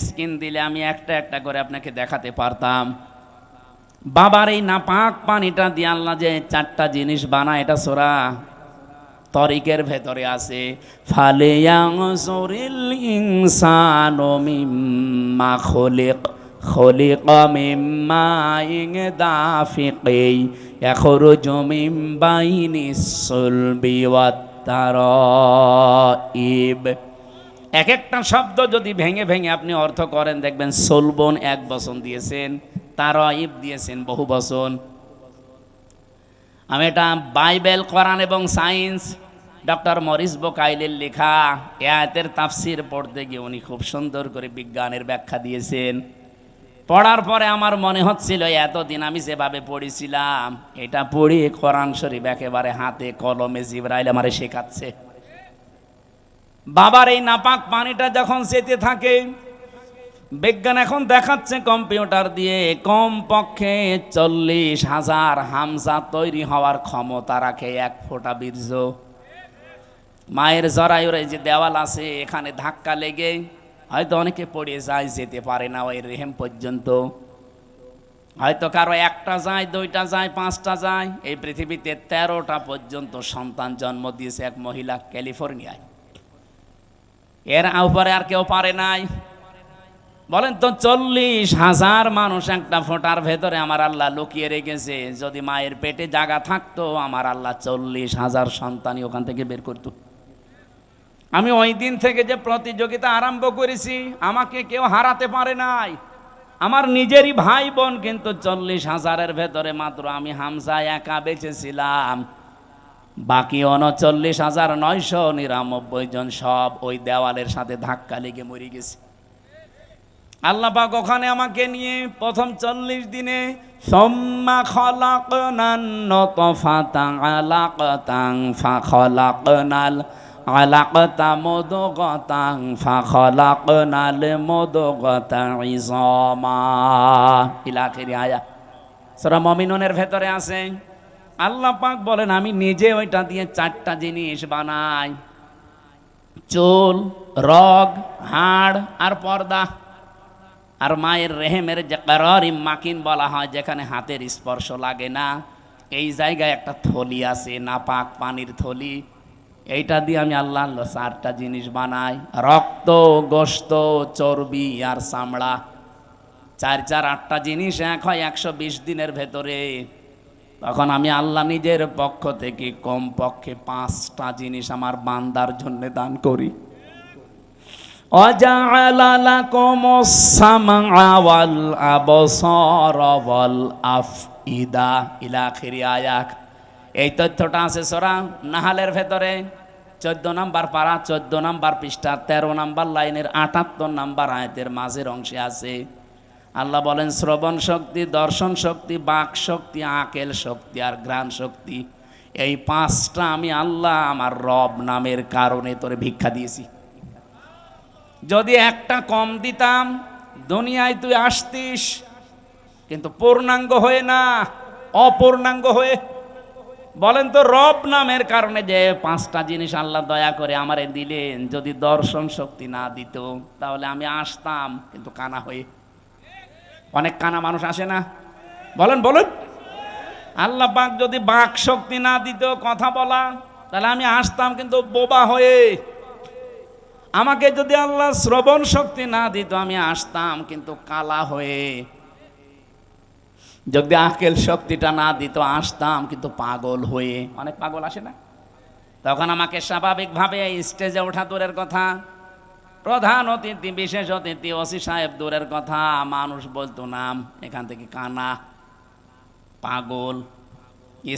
স্ক্রিন দিলে আমি একটা একটা করে আপনাকে দেখাতে পারতাম। বাবার এই নাপাক পানিটা দিয়ে আল্লাহ যে 4টা জিনিস বানায়, এটা সূরা তরিকের ভেতরে আছে। ফালিয়ানজুরিল ইনসানু মিম্মা খুলিক, খুলিকা মিম্মা ইন দাফিকি ইয়াখরুজু মিন বাইনিস সুলবি ওয়াত তারাইব। এক একটা শব্দ যদি ভেঙে ভেঙে আপনি অর্থ করেন, দেখবেন সুলবন 1 বচন দিয়েছেন, তারাইব দিয়েছেন বহু বচন। আমি এটা বাইবেল, কোরআন এবং সায়েন্স, ডক্টর মরিস বুকাইলের লেখা এ আয়াতের তাফসির পড়তে গিয়ে উনি খুব সুন্দর করে বিজ্ঞানের ব্যাখ্যা দিয়েছেন। পড়ার পরে আমার মনে হচ্ছিল এতদিন আমি যেভাবে পড়েছিলাম, এটা পড়ি কোরআন শরীফ একেবারে হাতে কলমে জিবরাইল আমারে শেখাচ্ছে। বাবার এই নাপাক পানিটা যখন যেতে থাকে, বিজ্ঞান এখন দেখাচ্ছে কম্পিউটার দিয়ে কমপক্ষে 40,000 হামজা তৈরি হওয়ার ক্ষমতা রাখে 1 ফোঁটা বীর্য। মায়ের জরায়ুর এই যে দেওয়াল আছে, এখানে ধাক্কা লেগে হয়তো অনেকে পড়ে যায়, যেতে পারে না ওই রেহেম পর্যন্ত। হয়তো কারো 1টা যায়, 2টা যায়, 5টা যায়। এই পৃথিবীতে 13টা পর্যন্ত সন্তান জন্ম দিয়েছে এক মহিলা ক্যালিফোর্নিয়ায়। এর উপরে আর কেউ পারে নাই। বলেন তো 40,000 মানুষ একটা ফোঁটার ভেতরে আমার আল্লাহ লুকিয়ে রেখেছে। যদি মায়ের পেটে জায়গা থাকতো, আমার আল্লাহ 40,000 সন্তানই ওখান থেকে বের করত। আমি ওই দিন থেকে যে প্রতিযোগিতা আরম্ভ করেছি, আমাকে কেউ হারাতে পারে নাই। আমার নিজেরই ভাই বোন, কিন্তু 40,000-এর ভেতরে মাত্র আমি হামজা একা বেঁচেছিলাম। বাকি 39,999 জন সব ওই দেওয়ালের সাথে ধাক্কা লেগে মরে গেছে। আল্লাহ পাক ওখানে আমাকে নিয়ে প্রথম 40 দিনে সুম্মা খালাকনান নুতফাতান আলাকাতান ফাখালাকনাল আলাকাতা মুদগাতান ফাখালাকনাল মুদগাতা ইযামা ইলা আখির আয়াত। সূরা মুমিনুনের ভেতরে আছে। আল্লাহ পাক বলেন আমি নিজে ওইটা দিয়ে 4টা জিনিস বানাই: চুল, রগ, হাড় আর পর্দা। আর মায়ের রেহেমের যে কারারিম মাকিন বলা হয়, যেখানে হাতের স্পর্শ লাগে না, এই জায়গায় একটা থলি আছে, নাপাক পানির থলি। এইটা দিয়ে আমি আল্লাহ 4টা জিনিস বানাই: রক্ত, গোশত, চর্বি আর চামড়া। 8টা জিনিস এক হয় 120 দিনের ভেতরে। তখন আমি আল্লাহ নিজের পক্ষ থেকে কমপক্ষে 5টা জিনিস আমার বান্দার জন্য দান করি। ওয়াজআলা লাকুমুস সামআ ওয়াল আবসারা ওয়াল আফইদা ইলা আখির আয়াত। এই তথ্যটা আছে সূরা নাহালের ভেতরে 14 নম্বর পারা, 14 নম্বর পৃষ্ঠা, 13 নম্বর লাইনের 78 নম্বর আয়াতের মাঝের অংশে আছে। আল্লাহ বলেন শ্রবণ শক্তি, দর্শন শক্তি, বাক শক্তি, আকেল শক্তি আর ঘ্রাণ শক্তি, এই 5টা আমি আল্লাহ আমার রব নামের কারণে তোরে ভিক্ষা দিয়েছি। যদি একটা কম দিতাম, দুনিয়ায় তুই আসতিস, কিন্তু পূর্ণাঙ্গ হয়ে না, অপূর্ণাঙ্গ হয়ে। বলেন তো, রব নামের কারণে যে 5টা জিনিস আল্লাহ দয়া করে আমারে দিলেন, যদি দর্শন শক্তি না দিত তাহলে আমি আসতাম কিন্তু কানা হয়ে। অনেক কানা মানুষ আসে না? বলেন বলেন। আল্লাহ পাক যদি বাক শক্তি না দিত কথা বলা, তাহলে আমি আসতাম কিন্তু বোবা হয়ে। আমাকে যদি আল্লাহ শ্রবণ শক্তি না দিত আমি আসতাম কিন্তু কালা হয়ে। যদি আকেল শক্তিটা না দিত আসতাম কিন্তু পাগল হয়ে। অনেক পাগল আসে না? তখন আমাকে স্বাভাবিকভাবে স্টেজে ওঠা দূরের কথা, প্রধান অতিথি, বিশেষ অতিথি, ওসি সাহেব দূরের কথা, মানুষ বলতো নাম, এখান থেকে কানা, পাগল।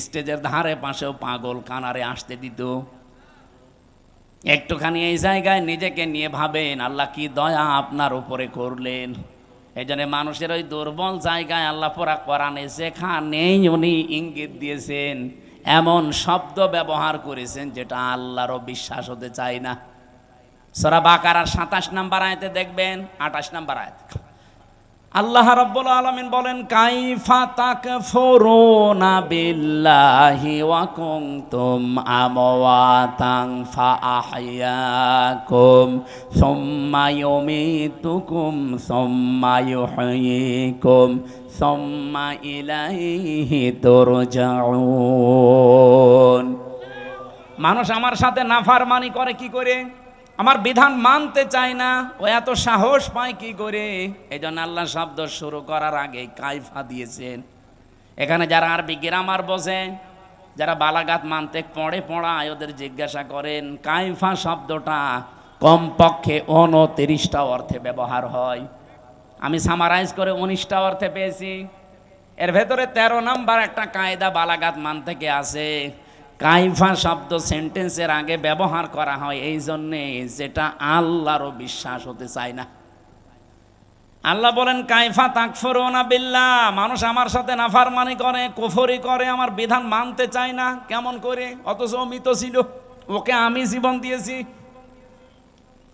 স্টেজের ধারে পাশেও পাগল কানারে আসতে দিত। একটুখানি এই জায়গায় নিজেকে নিয়ে ভাবেন, আল্লাহ কি দয়া আপনার উপরে করলেন। এই জন্য মানুষের ওই দুর্বল জায়গায় আল্লাহ পুরা কোরআনে যেখানেই উনি ইঙ্গিত দিয়েছেন, এমন শব্দ ব্যবহার করেছেন যেটা আল্লাহরও বিশ্বাস হতে চায় না। সূরা বাকারার 27 নম্বর আয়াতে দেখবেন, 28 নম্বর আয়াত, আল্লাহ রাব্বুল আলামিন বলেন, কাইফা তাকফুরুনা বিল্লাহি ওয়া কুনতুম আমওয়াতান ফাআহইয়াকুম সুম্মা ইউমীতুকুম সুম্মা ইউহয়ীকুম সুম্মা ইলাইহি তুরজাউন। মানুষ আমার সাথে নাফরমানি করে কি করে? আমার বিধান মানতে চায় না, ও এত সাহস পায় কি করে? এই জন্য আল্লাহ শব্দ শুরু করার আগে কাইফা দিয়েছেন। এখানে যারা আরবি গ্রামার বোঝে, যারা বালাগাত মানতে পড়ায়, ওদের জিজ্ঞাসা করেন কাইফা শব্দটা কমপক্ষে 29টা অর্থে ব্যবহার হয়। আমি সামারাইজ করে 19টা অর্থে পেয়েছি। এর ভেতরে 13 নম্বর একটা কায়দা বালাগাত মান থেকে আছে। কাইফা শব্দ সেন্টেন্সের আগে ব্যবহার করা হয় এই জন্যে যেটা আল্লাহরও বিশ্বাস হতে চায় না। আল্লাহ বলেন, কাইফা তাকফুরুনা বিল্লাহ, মানুষ আমার সাথে নাফরমানি করে, কুফরি করে, আমার বিধান মানতে চায় না। কেমন করে? অথচ মৃত ছিল, ওকে আমি জীবন দিয়েছি।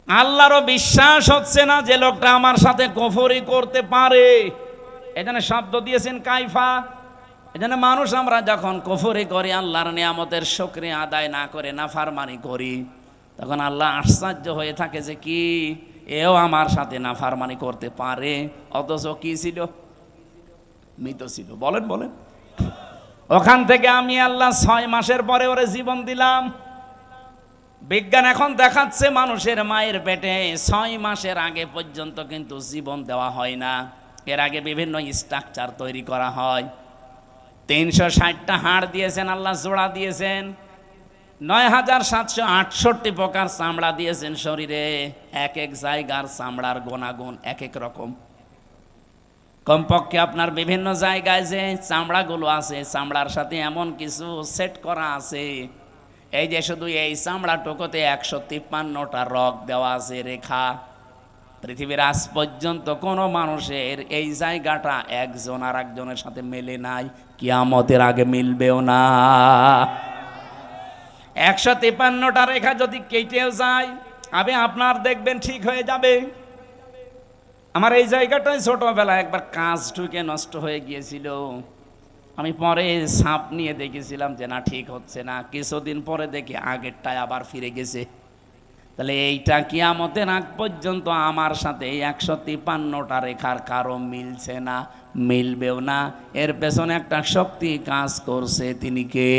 আল্লাহরও বিশ্বাস হচ্ছে না যে লোকটা আমার সাথে কুফরি করতে পারে। এখানে শব্দ দিয়েছেন কাইফা। এজন্য মানুষ আমরা যখন কুফরি করি, আল্লাহর নিয়ামতের শুকরিয়া আদায় না করে নাফরমানি করি, তখন আল্লাহ আশ্চর্য হয়ে থাকে যে কি এও আমার সাথে নাফরমানি করতে পারে, অথচ কি ছিল? মৃত ছিল। বলেন বলেন। ওখান থেকে আমি আল্লাহ 6 মাসের পরে ওরে জীবন দিলাম। বিজ্ঞান এখন দেখাচ্ছে মানুষের মায়ের পেটে 6 মাসের আগে পর্যন্ত কিন্তু জীবন দেওয়া হয় না। এর আগে বিভিন্ন স্ট্রাকচার তৈরি করা হয়। 360টা হাড় দিয়েছেন আল্লাহ, জোড়া দিয়েছেন, 9768 প্রকার চামড়া দিয়েছেন শরীরে। এক এক জায়গার চামড়ার গুণাগুণ এক এক রকম। কমপক্ষে আপনার বিভিন্ন জায়গায় যে চামড়াগুলো আছে, চামড়ার সাথে এমন কিছু সেট করা আছে, এই যে শুধু এই চামড়াটুকুতে 153টা রগ দেওয়া আছে, রেখা। পৃথিবীর আজ পর্যন্ত কোনো মানুষের এই জায়গাটা একজন আর একজনের সাথে মেলে নাই, কিয়ামতের আগে মিলবেও না। 153টা রেখা যদি কেটেও যায়, আপনার দেখবেন ঠিক হয়ে যাবে। আমার এই জায়গাটায় ছোটবেলায় একবার কাঁচ ঢুকে নষ্ট হয়ে গিয়েছিল। আমি পরে সাপ নিয়ে দেখেছিলাম যে না, ঠিক হচ্ছে না। কিছুদিন পরে দেখি আগেরটায় আবার ফিরে গেছে। তাহলে এইটা কিয়ামতের আগ পর্যন্ত আমার সাথে এই 153টা রেখার কারো মিলছে না, মিলবেও না। এর পেছনে একটা শক্তি কাজ করছে, তিনি কে?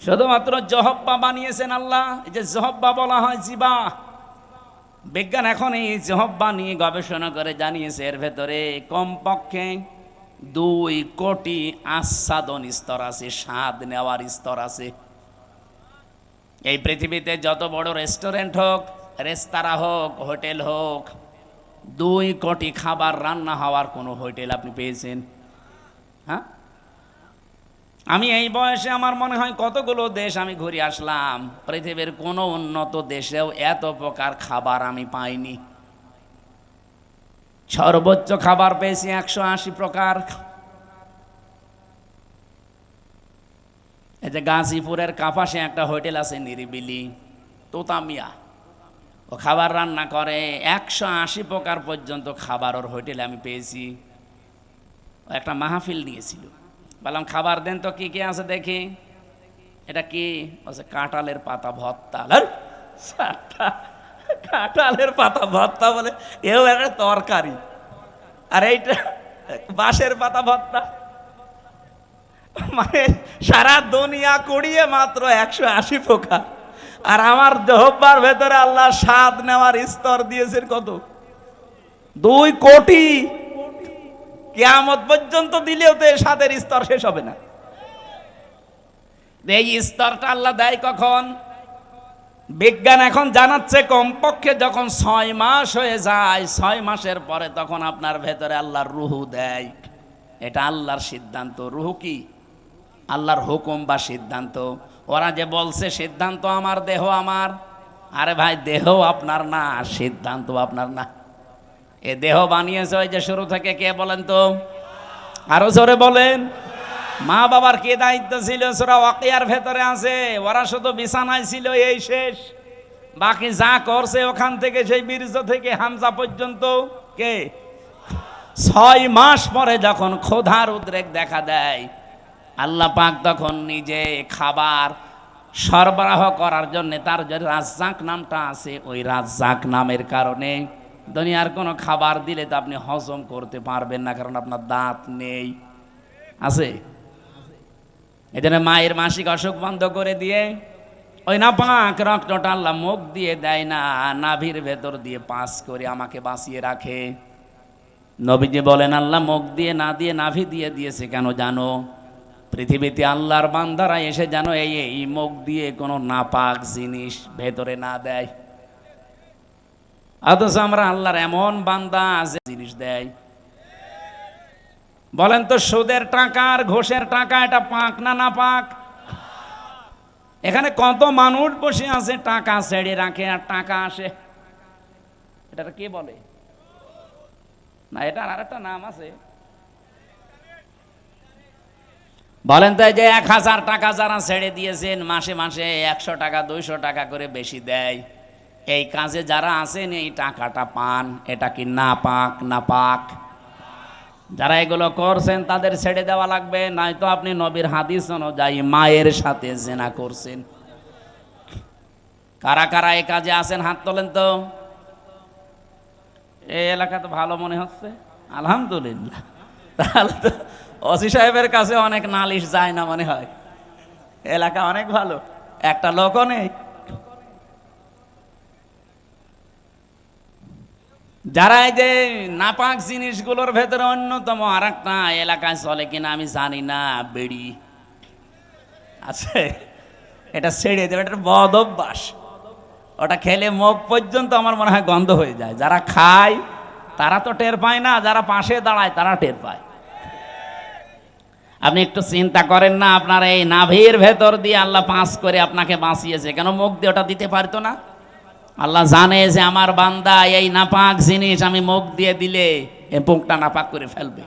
শুধুমাত্র জহব্বা বানিয়েছেন আল্লাহ। এই যে জহব্বা বলা হয় জিবা, বিজ্ঞান এখন এই জহব্বা নিয়ে গবেষণা করে জানিয়েছে এর ভেতরে কমপক্ষে 2 কোটি আস্বাদন স্তর আছে, স্বাদ নেওয়ার স্তর আছে। এই পৃথিবীতে যত বড় রেস্টুরেন্ট হোক, রেস্তোরাঁ হোক, হোটেল হোক, 2 কোটি খাবার রান্না হওয়ার কোনো হোটেল আপনি পেয়েছেন? হ্যাঁ, আমি এই বয়সে আমার মনে হয় কতগুলো দেশ আমি ঘুরে আসলাম, পৃথিবীর কোনো উন্নত দেশেও এত প্রকার খাবার আমি পাইনি। সর্বোচ্চ খাবার পেয়েছি 180 প্রকার। এই যে গাজীপুরের কাপাসে একটা হোটেল আছে নিরিবিলি, তোতামিয়া, ও খাবার রান্না করে 180 প্রকার পর্যন্ত খাবার ওর হোটেলে আমি পেয়েছি। ও একটা মাহফিল নিয়েছিল, বললাম খাবার দেন তো, কি কি আছে দেখি। এটা কি? বলছে কাঁঠালের পাতা ভর্তা। কাঁঠালের পাতা ভর্তা বলে এও একটা তরকারি, আর এইটা বাঁশের পাতা ভর্তা। মানে সারা দুনিয়া কুড়িয়ে মাত্র 180 প্রকার, আর আমার জহব্বার ভেতরে আল্লাহ স্বাদ নেওয়ার স্তর দিয়েছেন কত? 2 কোটি। কিয়ামত পর্যন্ত দিলেও তো এই স্বাদের স্তর শেষ হবে না। এই স্তরটা আল্লাহ দেয় কখন? বিজ্ঞান এখন জানাচ্ছে কমপক্ষে যখন 6 মাস হয়ে যায়, 6 মাসের পরে তখন আপনার ভেতরে আল্লাহর রুহু দেয়। এটা আল্লাহর সিদ্ধান্ত। রুহু কি? আল্লাহর হুকুম বা সিদ্ধান্ত। ওরা যে বলছে সিদ্ধান্ত আমার, দেহ আমার, আরে ভাই দেহ আপনার না, সিদ্ধান্ত আপনার না। এ দেহ বানিয়েছে ওই যে শুরু থেকে কে বলেন তো? আরো জোরে বলেন। মা বাবার কি দায়িত্ব ছিল? সূরা ওয়াকিয়ার ভেতরে আছে, ওরা শুধু বিছানায় ছিল, এই শেষ। বাকি যা করছে ওখান থেকে, সেই বীর্য থেকে হামজা পর্যন্ত কে? 6 মাস পরে যখন ক্ষুধার উদ্রেক দেখা দেয়, আল্লাহ পাক তখন নিজে খাবার সরবরাহ করার জন্য, তার যে রাজ্জাক নামটা আছে, ওই রাজ্জাক নামের কারণে দুনিয়ার কোনো খাবার দিলে তো আপনি হজম করতে পারবেন না, কারণ আপনার দাঁত নেই। আছে? এই জন্য মায়ের মাসিক অসুখ বন্ধ করে দিয়ে ওই নাপাক রক্তটা আল্লাহ মুখ দিয়ে দেয় না, নাভির ভেতর দিয়ে পাস করে আমাকে বাঁচিয়ে রাখে। নবীজি বলেন আল্লাহ মুখ দিয়ে না দিয়ে নাভি দিয়ে দিয়েছে কেন জানো? পৃথিবীতে আল্লাহর বান্দারা এসে যেন এই মুখ দিয়ে কোনো নাপাক জিনিস ভেতরে না দেয়। অথচ আমরা আল্লাহর এমন বান্দা যে জিনিস দেয়। বলেন তো, সুদের টাকা আর ঘোষের টাকা এটা পাক না না পাক? এখানে কত মানুষ বসে আছে টাকা ছেড়ে রাখে আর টাকা আসে। এটা কি বলে না? এটার আর একটা নাম আছে। বলেন তো, এই যে 1000 টাকা যারা ছেড়ে দিয়েছেন, মাসে মাসে 100 টাকা 200 টাকা করে বেশি দেয়, এই কাজে যারা আছেন এই টাকাটা পান, এটা কি না পাক না পাক? যারা এগুলো করছেন তাদের ছেড়ে দেওয়া লাগবে, নয়তো আপনি নবীর হাদিস অনুযায়ী মায়ের সাথে জিনা করছেন। কারা কারা এই কাজে আছেন হাত তোলেন তো। এই এলাকা তো ভালো মনে হচ্ছে, আলহামদুলিল্লাহ। তাহলে তো ওসি সাহেবের কাছে অনেক নালিশ যায় না মনে হয়, এলাকা অনেক ভালো, একটা লোকও নেই। যারা এই যে নাপাক জিনিসগুলোর ভেতরে অন্যতম আর একটা এলাকায় চলে কিনা আমি জানি না, বেড়ি আছে, এটা ছেড়ে দেবে, এটা বদ অভ্যাস। ওটা খেলে মুখ পর্যন্ত আমার মনে হয় গন্ধ হয়ে যায়। যারা খায় তারা তো টের পায় না, যারা পাশে দাঁড়ায় তারা টের পায়। আপনি একটু চিন্তা করেন না, আপনার এই নাভির ভেতর দিয়ে আল্লাহ পাস করে আপনাকে বাঁচিয়েছে, কেন মুখ দিয়ে ওটা দিতে পারতো না? আল্লাহ জানে যে আমার বান্দা এই নাপাক জিনিস আমি মুখ দিয়ে দিলে এ মুখটা নাপাক করে ফেলবে।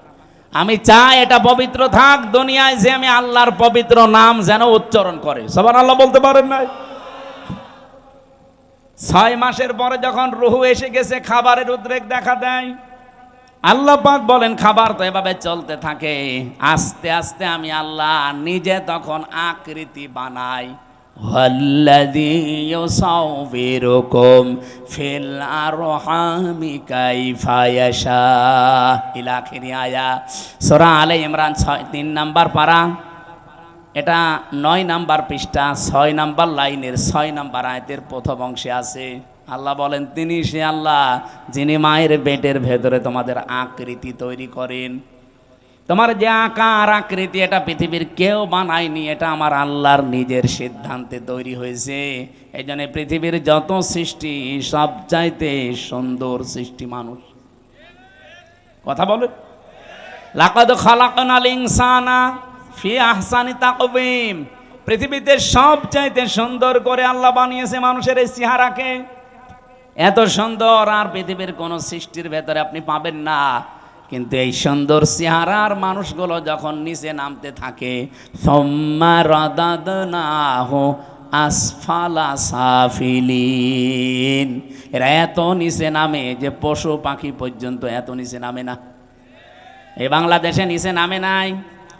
আমি চাই এটা পবিত্র থাক দুনিয়ায়, যে আমি আল্লাহর পবিত্র নাম যেন উচ্চারণ করে। সবার আল্লাহ বলতে পারেন নাই? 6 মাসের পরে যখন রুহু এসে গেছে, খাবারের উদ্রেক দেখা দেয়। আল্লাহ পাক বলেন খাবার তো এভাবে চলতে থাকে, আস্তে আস্তে আমি আল্লাহ নিজে তখন আকৃতি বানাই। ওয়াল্লাযী ইউসাউবিরুকুম ফিল আরহামি কাইফা ইয়াশা ইলা আখিরি আয়া। সূরা আলে ইমরান 3 নাম্বার পারা, এটা 9 নাম্বার পৃষ্ঠা, 6 নাম্বার লাইনের 6 নাম্বার আয়াতের প্রথম অংশে আছে। আল্লাহ বলেন তিনি সে আল্লাহ যিনি মায়ের পেটের ভেতরে তোমাদের আকৃতি তৈরি করেন। তোমার যে আকার আকৃতি এটা পৃথিবীর কেউ বানায়নি, এটা আমার আল্লাহর নিজের সিদ্ধান্তে তৈরি হয়েছে। এই জন্য পৃথিবীর যত সৃষ্টি সবচাইতে সুন্দর সৃষ্টি মানুষ। কথা বলে লাকাদ খালাকনাল ইনসানা ফি আহসানি তাকওয়িম। পৃথিবীতে সবচাইতে সুন্দর করে আল্লাহ বানিয়েছে মানুষের এই চেহারাকে। এত সুন্দর আর পৃথিবীর কোন সৃষ্টির ভেতরে আপনি পাবেন না। কিন্তু এই সুন্দর চেহারার মানুষগুলো যখন নিচে নামতে থাকে, সুম্মা রাদাদনাহু আসফালা সাফিলিন, এরা এত নিচে নামে যে পশু পাখি পর্যন্ত এত নিচে নামে না। এই বাংলাদেশে নিচে নামে নাই,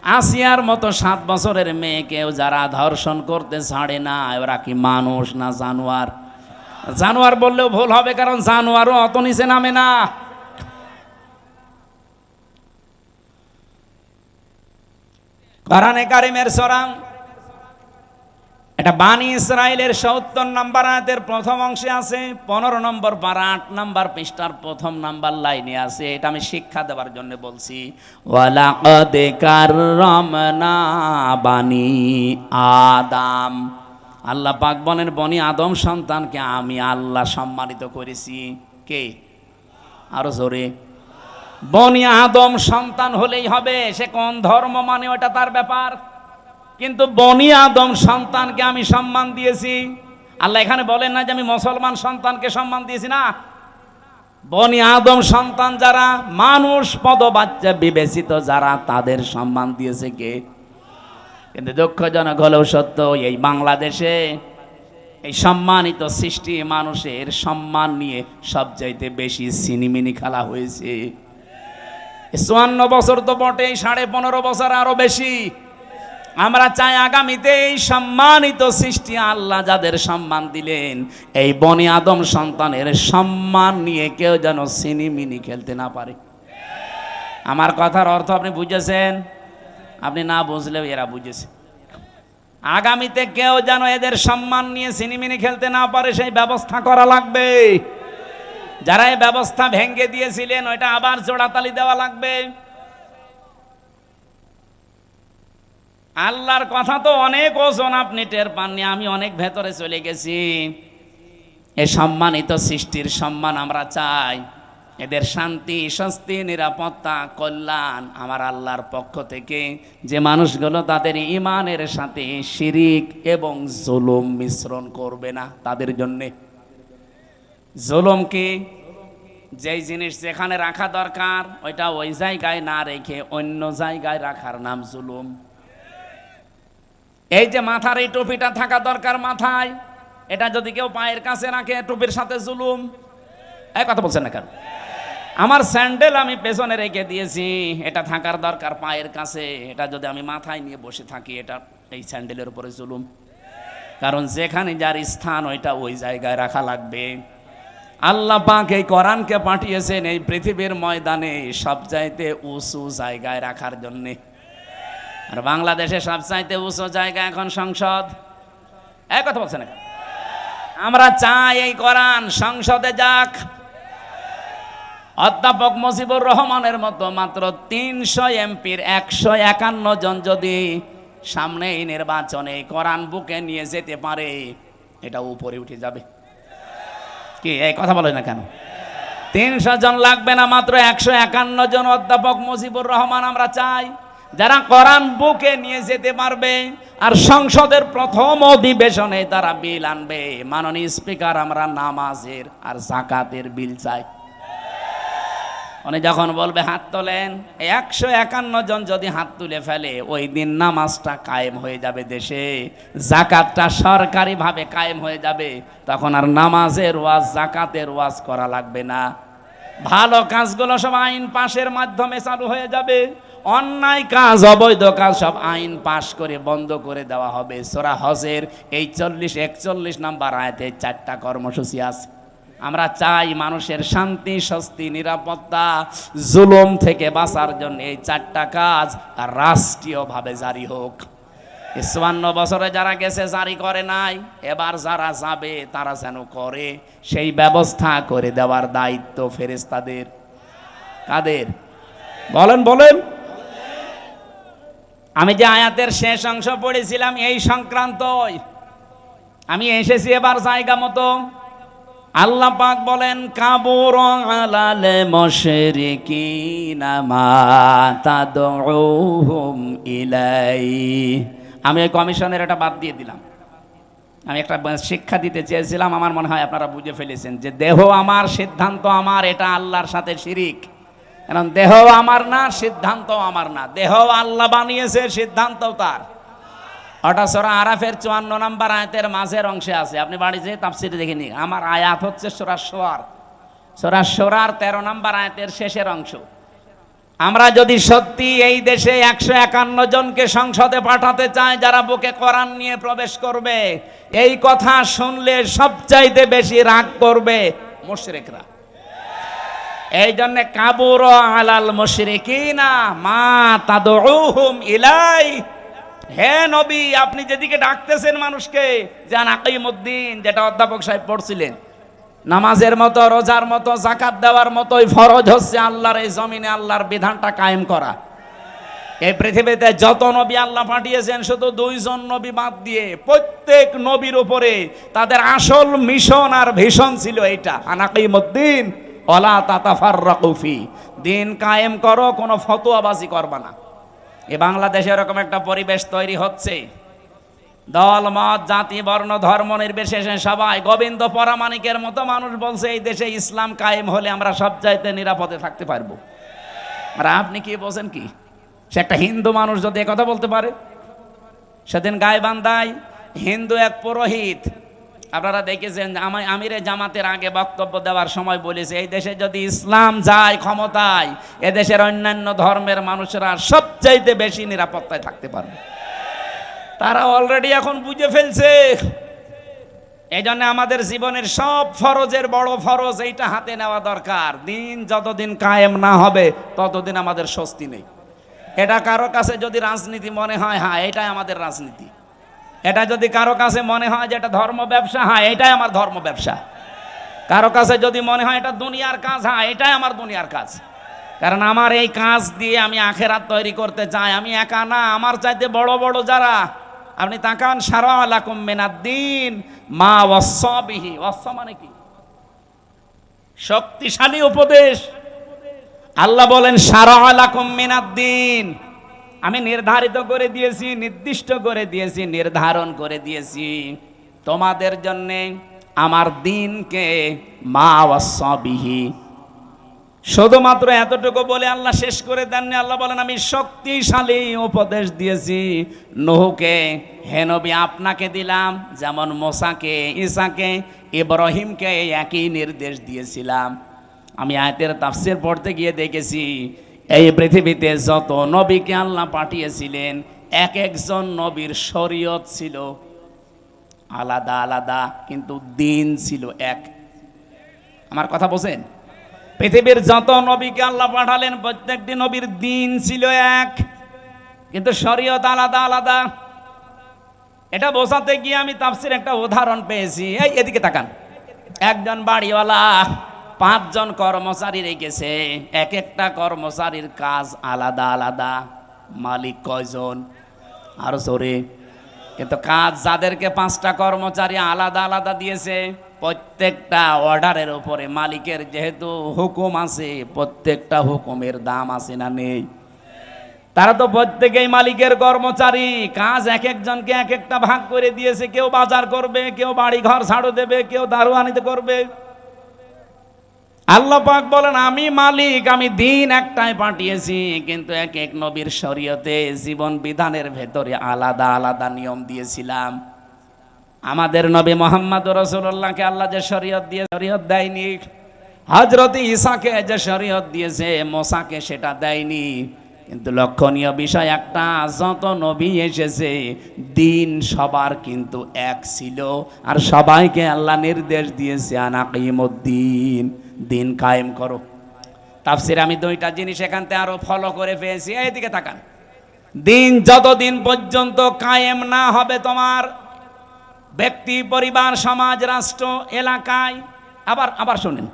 আসিয়ার মতো 7 বছরের মেয়েকেও যারা ধর্ষণ করতে ছাড়ে না, ওরা কি মানুষ না জানোয়ার? জানোয়ার বললেও ভুল হবে, কারণ জানোয়ারও অত নিচে নামে না। কোরআনে কারিমের সূরা এটা বানি ইসরাইলের ৭০ নম্বর আয়াতের প্রথম অংশে আছে, 15 নম্বর পারা 8 নম্বর পৃষ্ঠার প্রথম নাম্বার লাইনে আছে। এটা আমি শিক্ষা দেওয়ার জন্য বলছি। ওয়ালাকাদ কাররামনা বানি আদম, আল্লাহ পাক বলেন বনি আদম সন্তানকে আমি আল্লাহ সম্মানিত করেছি। কে? আরো জোরে। বনি আদম সন্তান হলেই হবে, সে কোন ধর্ম মানে ওটা তার ব্যাপার, কিন্তু বনি আদম সন্তানকে আমি সম্মান দিয়েছি। আল্লাহ এখানে বলেন না যে আমি মুসলমান সন্তানকে সম্মান দিয়েছি, না। বনি আদম সন্তান যারা মানুষ পদবাচ্চা বিবেচিত যারা, তাদের সম্মান দিয়েছে কে? কিন্তু দুঃখজনক হলেও সত্য, এই বাংলাদেশে এই সম্মানিত সৃষ্টি মানুষের সম্মান নিয়ে সবচাইতে বেশি সিনিমিনি খেলা হয়েছে। 54 বছর তো বটেই, 15.5 বছর আরো বেশি। আমরা চাই আগামীতে এই সম্মানিত সৃষ্টি আল্লাহ যাদের সম্মান দিলেন, এই বনি আদম সন্তানের সম্মান নিয়ে কেউ যেন সিনিমিনি খেলতে না পারে। আমার কথার অর্থ আপনি বুঝেছেন? আপনি না বুঝলেও এরা বুঝেছে। আগামীতে কেউ যেন এদের সম্মান নিয়ে সিনিমিনি খেলতে না পারে, সেই ব্যবস্থা করা লাগবে। যারা এই ব্যবস্থা ভেঙে দিয়েছিলেন, ওইটা আবার জোড়াতালি দেওয়া লাগবে। আল্লাহর কথা তো অনেক ওজন, আপনি টের পাননি, আমি অনেক ভেতরে চলে গেছি। এই সম্মানিত সৃষ্টির সম্মান আমরা চাই, এদের শান্তি, স্বস্তি, নিরাপত্তা, কল্যাণ আমার আল্লাহর পক্ষ থেকে। যে মানুষগুলো তাদের ঈমানের সাথে শিরিক এবং জুলুম মিশ্রণ করবে না, তাদের জন্যে। জুলুম কি? যেই জিনিস যেখানে রাখা দরকার ওইটা ওই জায়গায় না রেখে অন্য জায়গায় রাখার নাম জুলুম। এই যে মাথার এই টুপিটা থাকা দরকার মাথায়, এটা যদি কেউ পায়ের কাছে রাখে, টুপির সাথে জুলুম। এই কথা বলছেন না কেন? আমার স্যান্ডেল আমি পেছনে রেখে দিয়েছি, এটা থাকার দরকার পায়ের কাছে, এটা যদি আমি মাথায় নিয়ে বসে থাকি, এটা এই স্যান্ডেলের উপরে জুলুম। কারণ যেখানে যার স্থান ওইটা ওই জায়গায় রাখা লাগবে। আল্লাহ পাক এই কোরআনকে পাঠিয়েছেন এই পৃথিবীর ময়দানে সবচাইতে উঁচু জায়গায় রাখার জন্যে। আর বাংলাদেশে সবচাইতে উঁচু জায়গা এখন সংসদ। এক কথা বলছেন না? আমরা চাই এই কোরআন সংসদে যাক। অধ্যাপক মুজিবুর রহমানের মতো মাত্র 300 এমপির 151 জন যদি সামনে এই নির্বাচনে কোরআন বুকে নিয়ে যেতে পারে, এটা উপরে উঠে যাবে। কি এই কথা বলে না কেন? 300 জন লাগবে না, মাত্র 151 জন অধ্যাপক মুজিবুর রহমান আমরা চাই, যারা কোরআন বুকে নিয়ে যেতে পারবে। আর সংসদের প্রথম অধিবেশনে তারা বিল আনবে। মাননীয় স্পিকার, আমরা নামাজের আর যাকাতের বিল চাই। উনি যখন বলবে হাত তোলেন, 151 জন যদি হাত তুলে ফেলে, ওই দিন নামাজটা কায়েম হয়ে যাবে দেশে, যাকাতটা সরকারিভাবে কায়েম হয়ে যাবে। তখন আর নামাজের ওয়াজ, যাকাতের ওয়াজ করা লাগবে না। ভালো কাজগুলো সব আইন পাশের মাধ্যমে চালু হয়ে যাবে। অন্যায় কাজ, অবৈধ কাজ সব আইন পাশ করে বন্ধ করে দেওয়া হবে। সূরা হজের এই 40-41 নম্বর আয়াতে 4টা কর্মসূচি আছে। আমরা চাই মানুষের শান্তি, স্বস্তি, নিরাপত্তা, জুলুম থেকে বাঁচার জন্য এই 4টা কাজ রাষ্ট্রীয়ভাবে জারি হোক। 54 বছরে যারা গেছে জারি করে নাই, এবার যারা যাবে তারা যেন করে, সেই ব্যবস্থা করে দেওয়ার দায়িত্ব ফেরেশতাদের। কাদের? বলেন বলেন। আমি যে আয়াতের শেষ অংশ পড়েছিলাম এই সংক্রান্তই আমি এসেছি এবার জায়গা মতো। আল্লাহ পাক বলেন, কাবুর আলাল মুশরিকিনা মা তাদউহুম ইলাই। আমি ওই কমিশনের এটা বাদ দিয়ে দিলাম। আমি একটা শিক্ষা দিতে চেয়েছিলাম, আমার মনে হয় আপনারা বুঝে ফেলেছেন যে দেহ আমার, সিদ্ধান্ত আমার, এটা আল্লাহর সাথে শিরিক। কারণ দেহ আমার না, সিদ্ধান্ত আমার না। দেহ আল্লাহ বানিয়েছে, সিদ্ধান্তও তার। ওটা সূরা আরাফের 54 নম্বর আয়াতের মাঝের অংশে আছে, আপনি বাড়ি যেয়ে তাফসীরে দেখে নিন। আমার আয়াত হচ্ছে সূরা শুআর, সূরা শুআর 13 নম্বর আয়াতের শেষের অংশ। আমরা যদি সত্যি এই দেশে 151 জনকে সংসদে পাঠাতে চাই যারা বুকে কোরআন নিয়ে প্রবেশ করবে, এই কথা শুনলে সবচাইতে বেশি রাগ করবে মুশরিকরা। এই জন্য কাবুর আলাল মুশরিকিনা মা তাদউহুম ইলাই। হে নবী, আপনি যেদিকে ডাকতেছেন মানুষকে জান আকিমুদ্দিন, যেটা অধ্যাপক সাহেব পড়ছিলেন, নামাজের মতো, রোজার মতো, যাকাত দেওয়ার মতোই ফরজ হচ্ছে আল্লাহর এই জমিনে আল্লাহর বিধানটা কায়েম করা। এই পৃথিবীতে যত নবী আল্লাহ পাঠিয়েছেন শুধু 2 জন নবী বাদ দিয়ে প্রত্যেক নবীর উপরে তাদের আসল মিশন আর ভিশন ছিল এইটা, আনাকিমুদ্দিন ওয়ালা তাতাফাররাকু ফি, দিন কায়েম করো, কোনো ফতোয়াবাজি করবা না। এই বাংলাদেশে এরকম একটা পরিবেশ তৈরি হচ্ছে, দল মত জাতি বর্ণ ধর্ম নির্বিশেষে সবাই গোবিন্দ পরামানিকের মতো মানুষ বলছে এই দেশে ইসলাম কায়েম হলে আমরা সবচাইতে নিরাপদে থাকতে পারবো। আর আপনি কি বলছেন কি? সে একটা হিন্দু মানুষ যদি কথা বলতে পারে। সেদিন গাইবান্ধায় হিন্দু এক পুরোহিত, আপনারা দেখেছেন, আমিরে জামাতের আগে বক্তব্য দেওয়ার সময় বলেছে এই দেশে যদি ইসলাম যায় ক্ষমতায়, এদেশের অন্যান্য ধর্মের মানুষেরা সবচাইতে বেশি নিরাপত্তায় থাকতে পারবে। তারা অলরেডি এখন বুঝে ফেলছে। এই জন্য আমাদের জীবনের সব ফরজের বড় ফরজ এইটা হাতে নেওয়া দরকার। দিন যতদিন কায়েম না হবে ততদিন আমাদের স্বস্তি নেই। এটা কারো কাছে যদি রাজনীতি মনে হয়, হ্যাঁ এটাই আমাদের রাজনীতি। এটা যদি কারো কাছে মনে হয় যে এটা ধর্ম ব্যবসা, হ্যাঁ এটাই আমার ধর্ম ব্যবসা। কারো কাছে যদি মনে হয় এটা দুনিয়ার কাজ, হ্যাঁ এটাই আমার দুনিয়ার কাজ। কারণ আমার এই কাজ দিয়ে আমি আখেরাত তৈরি করতে চাই। আমি একা না, আমার চাইতে বড় বড় যারা, আপনি তাকান, শারা লাকুম মিনাদ্দিন মা ওয়াসসা বিহি। ওয়াসসা মানে কি? শক্তিশালী উপদেশ। আল্লাহ বলেন শারা লাকুম মিনাদ্দিন, আমি নির্ধারিত করে দিয়েছি, নির্দিষ্ট করে দিয়েছি, নির্ধারণ করে দিয়েছি তোমাদের জন্য আমার দিনকে, মা ওয়াসসা বিহি। শুধুমাত্র এতটুকু বলে আল্লাহ শেষ করে দেননি। আল্লাহ বলেন আমি শক্তিশালী উপদেশ দিয়েছি নূহকে, হে নবী আপনাকে দিলাম, যেমন মুসাকে, ঈসাকে, ইব্রাহিমকে একই নির্দেশ দিয়েছিলাম। আমি আয়াতের তাফসীর পড়তে গিয়ে দেখেছি এই পৃথিবীতে যত নবীকে আল্লাহ পাঠিয়েছিলেন এক একজন নবীর শরীয়ত ছিল আলাদা আলাদা, কিন্তু দিন ছিল এক। আমার কথা বোঝেন? পৃথিবীর যত নবীকে আল্লাহ পাঠালেন প্রত্যেকটি নবীর দিন ছিল এক, কিন্তু শরীয়ত আলাদা আলাদা। এটা বোঝাতে গিয়ে আমি তাফসীরে একটা উদাহরণ পেয়েছি। এই এদিকে তাকান, একজন বাড়িওয়ালা 5 জন কর্মচারী রেখেছে, এক একটা কর্মচারীর কাজ আলাদা আলাদা। মালিক কয়জন? আরো জোরে। কিন্তু কাজ যাদেরকে 5টা কর্মচারী আলাদা আলাদা দিয়েছে, প্রত্যেকটা অর্ডারের উপরে মালিকের যেহেতু হুকুম আছে, প্রত্যেকটা হুকুমের দাম আছে না নেই? তারা তো প্রত্যেকেই মালিকের কর্মচারী, কাজ এক একজনকে এক একটা ভাগ করে দিয়েছে। কেউ বাজার করবে, কেউ বাড়ি ঘর ঝাড়ু দেবে, কেউ দারোয়ানিতে করবে। আল্লাহ পাক বলেন আমি মালিক, আমি দিন একটাই পাঠিয়েছি, কিন্তু এক এক নবীর শরীয়তে জীবন বিধানের ভেতরে আলাদা আলাদা নিয়ম দিয়েছিলাম। আমাদের নবী মুহাম্মদ রাসূলুল্লাহকে আল্লাহ যে শরীয়ত দিয়ে শরীয়ত দেয়নি, হযরত ঈসাকে যে শরীয়ত দিয়েছে মুসাকে সেটা দেয়নি। কিন্তু লক্ষণীয় বিষয় একটা, যত নবী এসেছে দিন সবার কিন্তু এক ছিল, আর সবাইকে আল্লাহ নির্দেশ দিয়েছে আনাকিমুদ্দিন, দিন কায়েম করো। তাফসীরে আমি 2টা জিনিস এখান থেকে আরো ফলো করে পেয়েছি। এইদিকে তাকান, দিন যতদিন পর্যন্ত কায়েম না হবে তোমার ব্যক্তি, পরিবার, সমাজ, রাষ্ট্র, এলাকায়, আবার শুনেন,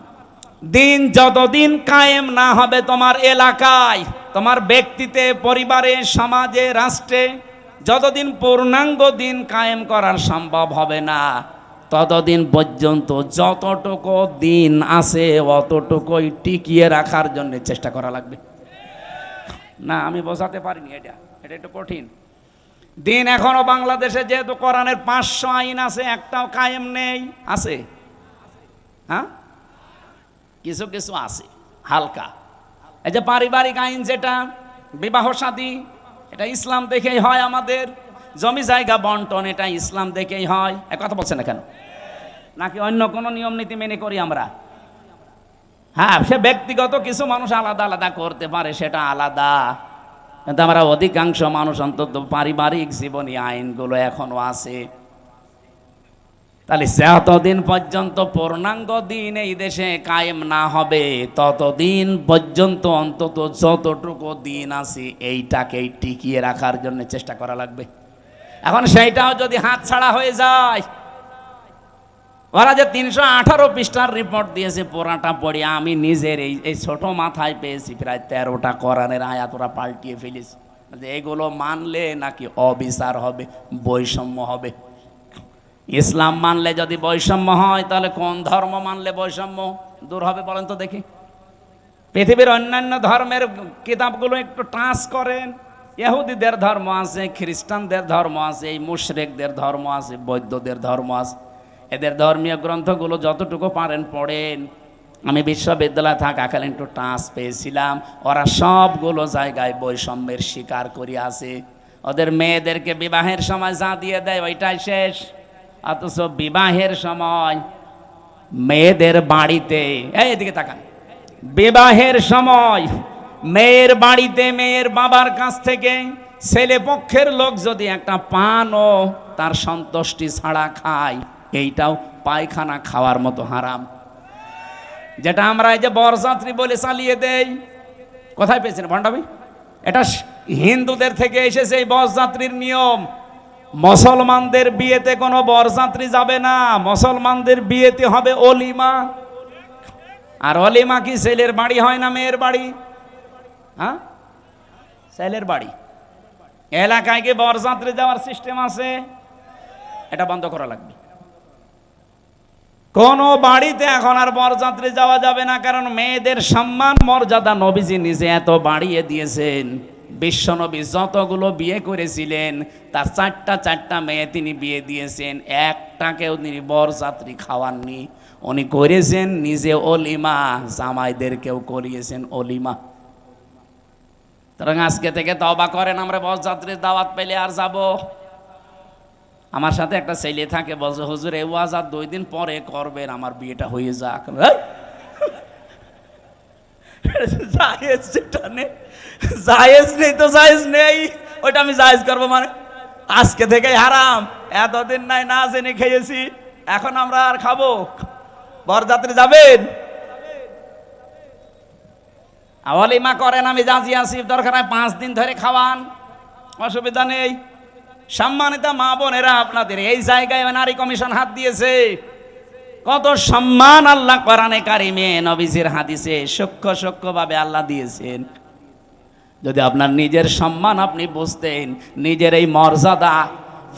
দিন যতদিন কায়েম না হবে তোমার এলাকায়, তোমার ব্যক্তিতে, পরিবারে, সমাজে, রাষ্ট্রে, যতদিন পূর্ণাঙ্গ দিন কায়েম করার সম্ভব হবে না, ততদিন পর্যন্ত যতটুকু দিন আছে অতটুকুই টিকিয়ে রাখার জন্য চেষ্টা করা লাগবে। না আমি বোঝাতে পারিনি, এটা একটু কঠিন। দিন এখনো বাংলাদেশে যেহেতু কোরআনের 500 আইন আছে, একটাও কায়েম নেই। আছে? হ্যাঁ, কিছু কিছু আছে হালকা। এই যে পারিবারিক আইন, যেটা বিবাহ শাদী, এটা ইসলাম দেখেই হয়। আমাদের জমি জায়গা বন্টন, এটা ইসলাম দেখেই হয়। এক কথা বলছেন না কেন? নাকি অন্য কোনো নিয়ম নীতি মেনে করি আমরা? হ্যাঁ, সে ব্যক্তিগত কিছু মানুষ আলাদা আলাদা করতে পারে, সেটা আলাদা, কিন্তু আমরা অধিকাংশ মানুষ অন্তত পারিবারিক জীবনী আইনগুলো এখনো আছে। তাহলে যতদিন পর্যন্ত পূর্ণাঙ্গ দিন এই দেশে কায়েম না হবে, ততদিন পর্যন্ত অন্তত যতটুকু দিন আছে এইটাকেই টিকিয়ে রাখার জন্য চেষ্টা করা লাগবে। এখন সেইটাও যদি হাতছাড়া হয়ে যায়, ওরা যে 318 পৃষ্ঠার রিপোর্ট দিয়েছে, পুরাটা পড়ে আমি নিজের এই ছোট মাথায় পেয়েছি প্রায় 13টা কোরআনের আয়াত ওরা পাল্টিয়ে ফেলেছে। এগুলো মানলে নাকি অবিচার হবে, বৈষম্য হবে। ইসলাম মানলে যদি বৈষম্য হয়, তাহলে কোন ধর্ম মানলে বৈষম্য দূর হবে বলেন তো দেখি? পৃথিবীর অন্যান্য ধর্মের কিতাবগুলো একটু টাচ করেন। ইহুদিদের ধর্ম আছে, খ্রিস্টানদের ধর্ম আছে, এই মুশরিকদের ধর্ম আছে, বৌদ্ধদের ধর্ম আছে। এদের ধর্মীয় গ্রন্থগুলো যতটুকু পারেন পড়েন। আমি বিশ্ববিদ্যালয়ে থাকাকালীন একটু টাচ পেয়েছিলাম, ওরা সবগুলো জায়গায় বৈষম্যের শিকার করে আছে। ওদের মেয়েদেরকে বিবাহের সময় যা দিয়ে দেয় ওইটাই শেষ, অথচ বিবাহের সময় মেয়েদের বাড়িতে, এদিকে তাকান, বিবাহের সময় মেয়ের বাড়িতে মেয়ের বাবার কাছ থেকে ছেলে পক্ষের লোক যদি একটা পানও তার সন্তুষ্টি ছাড়া খায়, এইটাও পায়খানা খাওয়ার মতো হারাম। যেটা আমরা এই যে বরযাত্রী বলে চালিয়ে দেই, কোথায় পেয়েছেন ভণ্ডামি? এটা হিন্দুদের থেকে এসেছে এই বরযাত্রীর নিয়ম। মুসলমানদের বিয়েতে কোনো বরযাত্রী যাবে না, মুসলমানদের বিয়েতে হবে অলিমা। আর অলিমা কি ছেলের বাড়ি হয় না মেয়ের বাড়ি? হ্যাঁ, ছেলের বাড়ি। এলাকায় কি বরযাত্রী যাওয়ার সিস্টেম আছে? এটা বন্ধ করা লাগবে। কোন বাড়িতে এখন আর বরযাত্রী যাওয়া যাবে না, কারণ মেয়েদের সম্মান মর্যাদা নবীজি নিজে এত বাড়িয়ে দিয়েছেন। বিশ্বনবী যতগুলো বিয়ে করেছিলেন তার চারটা মেয়ে তিনি বিয়ে দিয়েছেন, একটাকেও তিনি বরযাত্রী খাওয়াননি। উনি করেছেন নিজে অলিমা, জামাইদেরকেও করিয়েছেন অলিমা। সুতরাং আজকে থেকে তওবা করেন, আমরা বরযাত্রীর দাওয়াত পেলে আর যাব। আমার সাথে একটা ছেলে থাকে, বলছে হুজুর এই ওয়াজ আর 2 দিন পরে করবেন, আমার বিয়েটা হয়ে যাক। জায়েজ যেটা নেই, জায়েজ নেই তো জায়েজ নেই, ওইটা আমি জায়েজ করবো মানে? আজকে থেকে হারাম, এতদিন নাই না জেনে খেয়েছি, এখন আমরা আর খাবো? বরযাত্রী যাবেন, অলিমা করেন, আমি জাজি আছি, দরকার হয় 5 দিন ধরে খাওয়ান, অসুবিধা নেই। সম্মানিত মা বোনেরা, আপনাদের এই জায়গায় নারী কমিশন হাত দিয়েছে। কত সম্মান আল্লাহ কোরআনে কারিমে নবীজির হাদিসে সূক্ষ্ম ভাবে আল্লাহ দিয়েছেন। যদি আপনার নিজের সম্মান আপনি বুঝতেন, নিজের এই মর্যাদা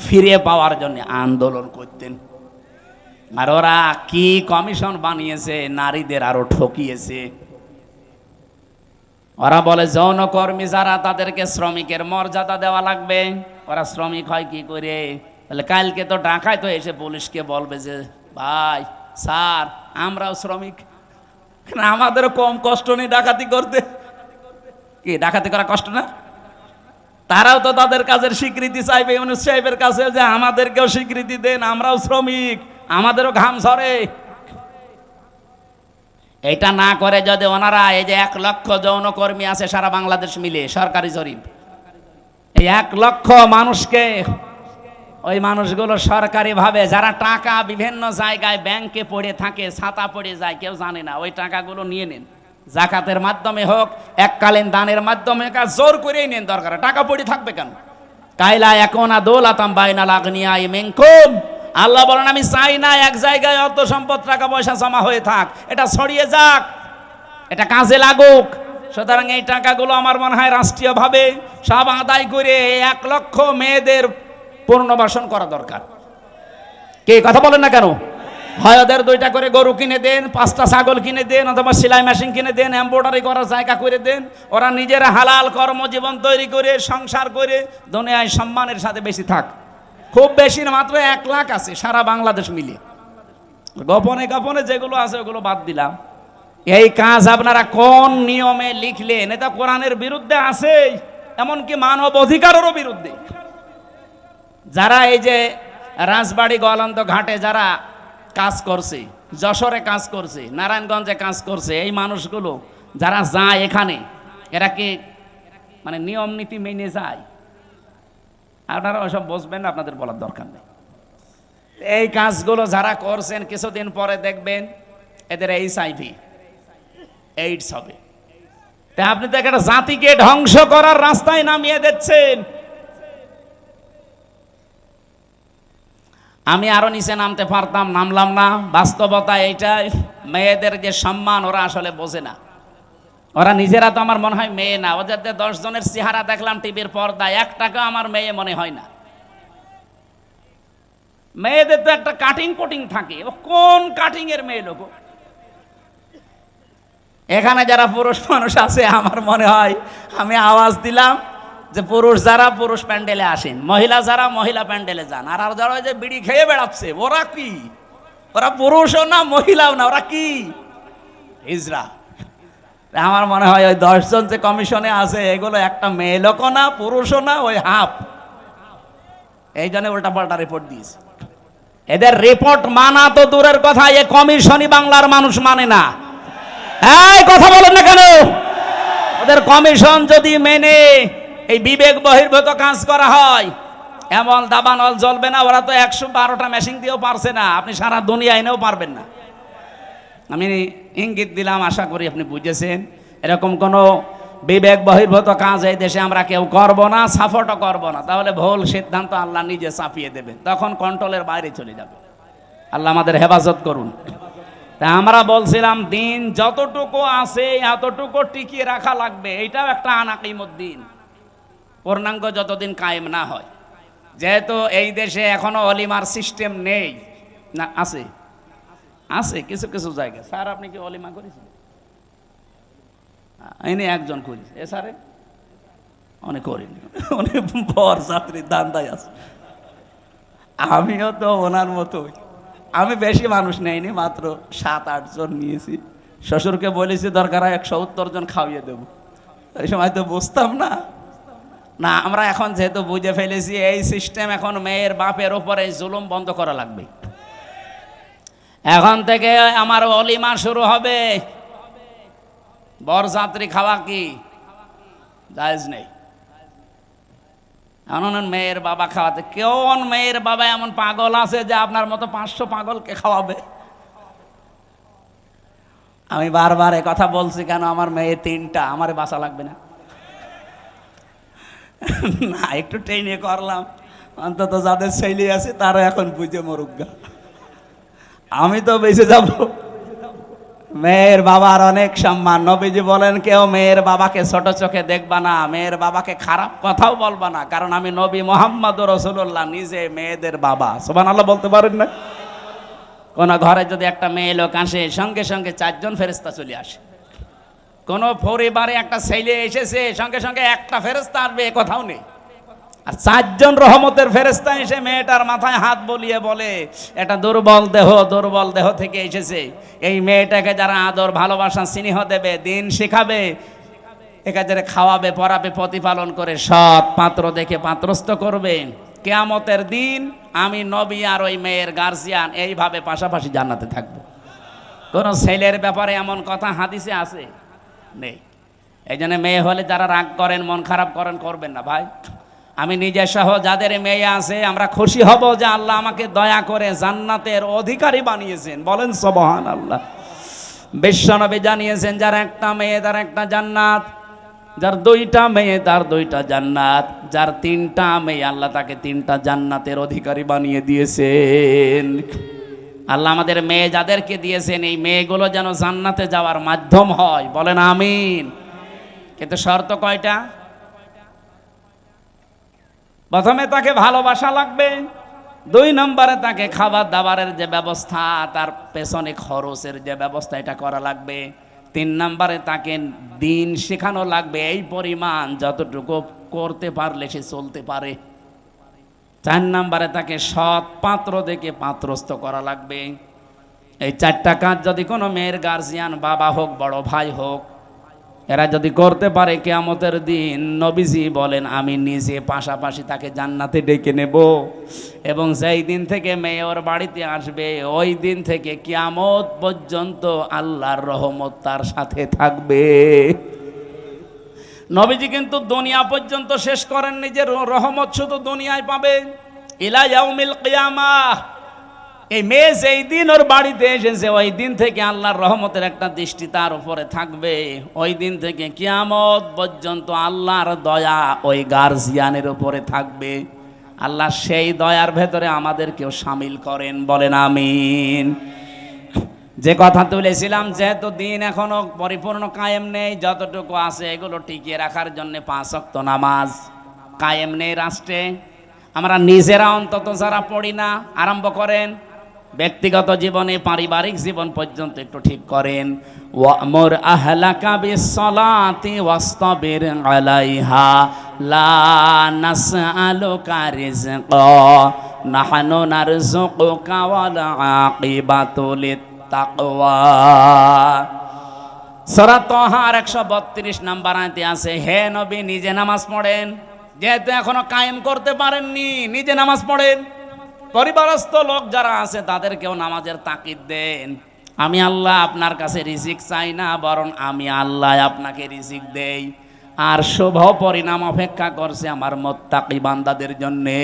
ফিরে পাওয়ার জন্য আন্দোলন করতেন। আর ওরা কি কমিশন বানিয়েছে, নারীদের আরো ঠকিয়েছে। ওরা বলে যৌনকর্মী যারা, তাদেরকে শ্রমিকের মর্যাদা দেওয়া লাগবে। ওরা শ্রমিক হয় কি করে? তাহলে কালকে তো ঢাকায় তো এসে পুলিশকে বলবে যে ভাই স্যার আমরাও শ্রমিক, আমাদেরও কম কষ্ট নেই ডাকাতি করতে। কি ডাকাতি করা কষ্ট না? তারাও তো তাদের কাজের স্বীকৃতি চাইবে ইউনূস সাহেবের কাছে, যে আমাদেরকেও স্বীকৃতি দেন, আমরাও শ্রমিক, আমাদেরও ঘাম ঝরে। এটা না করে যদি ওনারা, এই যে 1 লক্ষ যৌনকর্মী আছে সারা বাংলাদেশ মিলে, সরকারি জরিপ, এই 1 লক্ষ মানুষকে, ওই মানুষগুলো সরকারিভাবে যারা টাকা বিভিন্ন জায়গায় ব্যাংকে পড়ে থাকে, ছাতা পড়ে যায়, কেউ জানে না, ওই টাকাগুলো নিয়ে নেন। জাকাতের মাধ্যমে হোক, এককালীন দানের মাধ্যমে, জোর করেই নেন, দরকার টাকা পড়ে থাকবে কেন? কাইলা একুনা দৌলাতাম বাইনাল আগনিয়াই মিনকুম, আল্লাহ বলেন আমি চাই না এক জায়গায় অর্থ সম্পদ টাকা পয়সা জমা হয়ে থাক, এটা ছড়িয়ে যাক, এটা কাজে লাগুক। সুতরাং এই টাকাগুলো আমার মনে হয় রাষ্ট্রীয়ভাবে সব আদায় করে 1 লক্ষ মেয়েদের পুনর্বাসন করা দরকার। কে কথা বলেন না কেন? হয় ওদের 2টা করে গরু কিনে দেন, 5টা ছাগল কিনে দেন, অথবা সেলাই মেশিন কিনে দেন, এমব্রয়ডারি করার জায়গা করে দেন। ওরা নিজেরা হালাল কর্মজীবন তৈরি করে সংসার করে দুনিয়ায় সম্মানের সাথে বেশি থাক। খুব বেশি না, মাত্র 1 লাখ আছে সারা বাংলাদেশ মিলে। গোপনে গোপনে যেগুলো আছে ওগুলো বাদ দিলাম। এই কাজ আপনারা কোন নিয়মে লিখলেন? এটা কোরআনের বিরুদ্ধে আছে, এমনকি মানব অধিকারেরও বিরুদ্ধে। যারা এই যে রাজবাড়ি গোয়ালন্দ ঘাটে যারা কাজ করছে, যশোরে কাজ করছে, নারায়ণগঞ্জে কাজ করছে, এই মানুষগুলো যারা যায় এখানে, এরা কি মানে নিয়ম নীতি মেনে যায়? আপনারা ওসব বুঝবেন না, আপনাদের বলার দরকার নেই। এই কাজগুলো যারা করছেন কিছুদিন পরে দেখবেন এদের HIV এইডস হবে। তাই আপনি তো একটা জাতিকে ধ্বংস করার রাস্তায় নামিয়ে দিচ্ছেন। আমি আরো নিচে নামতে পারতাম, নামলাম না। বাস্তবতা এইটাই, মেয়েদের যে সম্মান ওরা আসলে বোঝে না। ওরা নিজেরা তো আমার মনে হয় মেয়ে না। ওদের 10 জনের চেহারা দেখলাম টিভির পর্দায়, একটাকে আমার মেয়ে মনে হয় না। মেয়েদের তো একটা কাটিং কুটিং থাকে, ও কোন কাটিং এর মেয়ে লোক? এখানে যারা পুরুষ মানুষ আছে, আমার মনে হয় আমি আওয়াজ দিলাম যে পুরুষ যারা পুরুষ প্যান্ডেলে আসেন, মহিলা যারা মহিলা প্যান্ডেলে যান। আর যারা ওই যে বিড়ি খেয়ে বেড়াচ্ছে, ওরা কি? ওরা পুরুষও না মহিলাও না, ওরা কি? হিজড়া। আমার মনে হয় ওই 10 জন যে কমিশনে আছে, এগুলো একটা মেয়ে লোকও না পুরুষও না, ওই হাফ। এই জন্য উল্টা পাল্টা রিপোর্ট দিয়েছে। এদের রিপোর্ট মানা তো দূরের কথা, এ কমিশনই বাংলার মানুষ মানে না। এই কথা বলেন না কেন? ওদের কমিশন যদি মেনে এই বিবেক বহির্ভূত কাজ করা হয়, এমন দাবানল জ্বলবে না। ওরা তো 112টা মেশিন দিয়েও পারছে না, আপনি সারা দুনিয়া এনেও পারবেন না। আমি ইঙ্গিত দিলাম, আশা করি আপনি বুঝেছেন। এরকম কোনো বিবেক বহির্ভূত কাজ এই দেশে আমরা কেউ করব না, সাপোর্টও করব না। তাহলে ভুল সিদ্ধান্ত আল্লাহ নিজে চাপিয়ে দেবেন, তখন কন্ট্রোলের বাইরে চলে যাবে। আল্লাহ আমাদের হেফাজত করুন। তা আমরা বলছিলাম দিন যতটুকু আছে এতটুকু টিকিয়ে রাখা লাগবে। এইটাও একটা আনাকিমুদ্দিন, পূর্ণাঙ্গ যতদিন কায়েম না হয়। যেহেতু এই দেশে এখনো অলিমার সিস্টেম নেই, না আছে আছে কিছু কিছু জায়গায়। স্যার আপনি কি অলিমা করেছিলেন? এনে একজন করেছে, এ স্যারে অনেক করিনি, অনেক বর যাত্রীর দান্দায় আছে। আমিও তো ওনার মতোই, আমি বেশি মানুষ নেইনি, মাত্র 7-8 জন নিয়েছি। শ্বশুরকে বলেছি দরকার হয় 170 জন খাওয়িয়ে দেব। এই সময় তো বুঝতাম না। না, আমরা এখন যেহেতু বুঝে ফেলেছি এই সিস্টেম, এখন মেয়ের বাপের ওপরে জুলুম বন্ধ করা লাগবে। এখন থেকে আমার অলিমা শুরু হবে। বরযাত্রী খাওয়া কি জায়েজ নেই। এমন মেয়ের বাবা খাওয়াতে, কেমন মেয়ের বাবা এমন পাগল আছে যে আপনার মতো 500 পাগলকে খাওয়াবে? আমি বারবার এ কথা বলছি কেন, আমার মেয়ে 3টা, আমার বাঁচা লাগবে না? না, একটু ট্রেনে করলাম, অন্তত যাদের ছেলে আছে তারা এখন বুঝে মরুগা, আমি তো বেঁচে যাব। মেয়ের বাবার অনেক সম্মান। নবীজি বলেন কেউ মেয়ের বাবাকে ছোট চোখে দেখবা না, মেয়ের বাবাকে খারাপ কথাও বলবা না, কারণ আমি নবী মুহাম্মদ রাসূলুল্লাহ নিজে মেয়েদের বাবা। সুবহানাল্লাহ বলতে পারেন না? কোন ঘরে যদি একটা মেয়ে লোক আসে, সঙ্গে সঙ্গে 4 জন ফেরেশতা চলে আসে। কোন পরিবারে একটা ছেলে এসেছে, সঙ্গে সঙ্গে একটা ফেরেশতা আসবে, এ কথাও নেই। আর 4 জন রহমতের ফেরেশতা এসে মেয়েটার মাথায় হাত বলিয়ে বলে, এটা দুর্বল দেহ থেকে এসেছে। এই মেয়েটাকে যারা আদর ভালোবাসা স্নেহ দেবে, দিন শেখাবে, একাজে খাওয়াবে পরাবে, প্রতিপালন করে সৎ পাত্র দেখে পাত্রস্থ করবে, কিয়ামতের দিন আমি নবী আর ওই মেয়ের গার্জিয়ান এইভাবে পাশাপাশি জান্নাতে থাকবো। কোন ছেলের ব্যাপারে এমন কথা হাদিসে আছে? নেই। এই জন্য মেয়ে হলে যারা রাগ করেন, মন খারাপ করেন, করবেন না ভাই। আমি নিজে সহ যাদের মেয়ে আছে, আমরা খুশি হব যে আল্লাহ আমাকে দয়া করে জান্নাতের অধিকারী বানিয়েছেন। বলেন সুবহানাল্লাহ। বিশ্বনবী জানিয়েছেন, যার একটা মেয়ে তার একটা জান্নাত, যার 2টা মেয়ে তার 2টা জান্নাত, যার 3টা মেয়ে আল্লাহ তাকে 3টা জান্নাতের অধিকারী বানিয়ে দিয়েছেন। আল্লাহ আমাদের মেয়ে যাদেরকে দিয়েছেন, এই মেয়েগুলো যেন জান্নাতে যাওয়ার মাধ্যম হয়। বলেন আমিন। কিন্তু শর্ত কয়টা? প্রথমে তাকে ভালোবাসা লাগবে, 2 নম্বরে তাকে খাবার দাবারের যে ব্যবস্থা, তার পেছনে খরচের যে ব্যবস্থা, এটা করা লাগবে। 3 নম্বরে তাকে দিন শেখানো লাগবে, এই পরিমাণ যতটুকু করতে পারলে সে চলতে পারে। 4 নম্বরে তাকে সৎ পাত্র দেখে পাত্রস্থ করা লাগবে। এই 4টা কাজ যদি কোনো মেয়ের গার্জিয়ান, বাবা হোক বড় ভাই হোক, এরা যদি করতে পারে কিয়ামতের দিন, নবীজি বলেন আমি নিজে পাশাপাশি তাকে জান্নাতে ডেকে নেব, এবং যেই দিন থেকে মেয়ে ওর বাড়িতে আসবে ওই দিন থেকে কিয়ামত পর্যন্ত আল্লাহর রহমত তার সাথে থাকবে। নবীজি কিন্তু দুনিয়া পর্যন্ত শেষ করেননি যে রহমত শুধু দুনিয়ায় পাবে, ইলা ইয়াউমিল কিয়ামাহ। এই মেয়ে যেই দিন ওর বাড়িতে এসেছে ওই দিন থেকে আল্লাহর রহমতের একটা দৃষ্টি তার উপরে থাকবে, ওই দিন থেকে কিয়ামত পর্যন্ত আল্লাহর দয়া ওই গার্জিয়ানের উপরে থাকবে। আল্লাহ সেই দয়ার ভেতরে আমাদেরকেও শামিল করেন, বলেন আমিন। যে কথা তুলেছিলাম, যেহেতু দিন এখনো পরিপূর্ণ কায়েম নেই, যতটুকু আছে এগুলো টিকিয়ে রাখার জন্য 5 ওয়াক্ত নামাজ কায়েম নেই রাষ্ট্রে। আমরা নিজেরা অন্তত যারা পড়ি না, আরম্ভ করেন ব্যক্তিগত জীবনে, পারিবারিক জীবন পর্যন্ত একটু ঠিক করেন। ওয়ামুর আহলাকা বিসসালাতি ওয়াসতাবির আলাইহা লা নাসআলুকা রিজকা নাহনু নারযুকুকা ওয়াল আকিবাতু লিত্তাকওয়া। সূরা তাহার 132 নম্বর আয়াতে আছে, হে নবী নিজে নামাজ পড়েন। যেহেতু এখনো কায়েম করতে পারেননি, নিজে নামাজ পড়েন। পরিবারস্থ লোক যারা আছে তাদেরকেও নামাজের তাকিদ দেন। আমি আল্লাহ আপনার কাছে রিজিক চাই না, বরং আমি আল্লাহ আপনাকে রিজিক দেই, আর শুভ পরিণাম অপেক্ষা করছে আমার মুত্তাকি বান্দাদের জন্যে।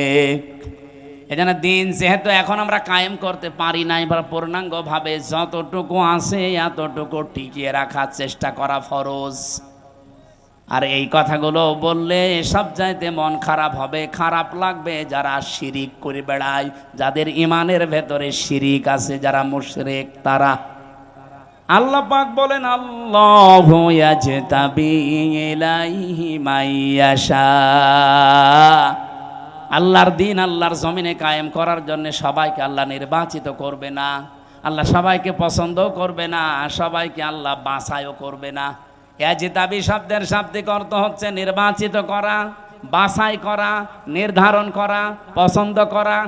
এজন্য দিন যেহেতু এখন আমরা কায়েম করতে পারি নাই পূর্ণাঙ্গভাবে, যতটুকু আছে এতটুকু টিকিয়ে রাখার চেষ্টা করা ফরজ। আর এই কথাগুলো বললে সব চাইতে মন খারাপ হবে, খারাপ লাগবে যারা শিরিক করে বেড়ায়, যাদের ইমানের ভেতরে শিরিক আছে, যারা মুশরিক তারা। আল্লাহ পাক বলেন, আল্লাহু ইয়াজতাবি ইলাইহি মাইয়াশা। আল্লাহর দিন আল্লাহর জমিনে কায়েম করার জন্য সবাইকে আল্লাহ নির্বাচিত করবে না, আল্লাহ সবাইকে পছন্দও করবে না, সবাইকে আল্লাহ বাছাইও করবে না। ইয়াজতাবি শব্দের শাব্দিক অর্থ হচ্ছে নির্বাচিত করা, বাছাই করা, নির্ধারণ করা, পছন্দ করা।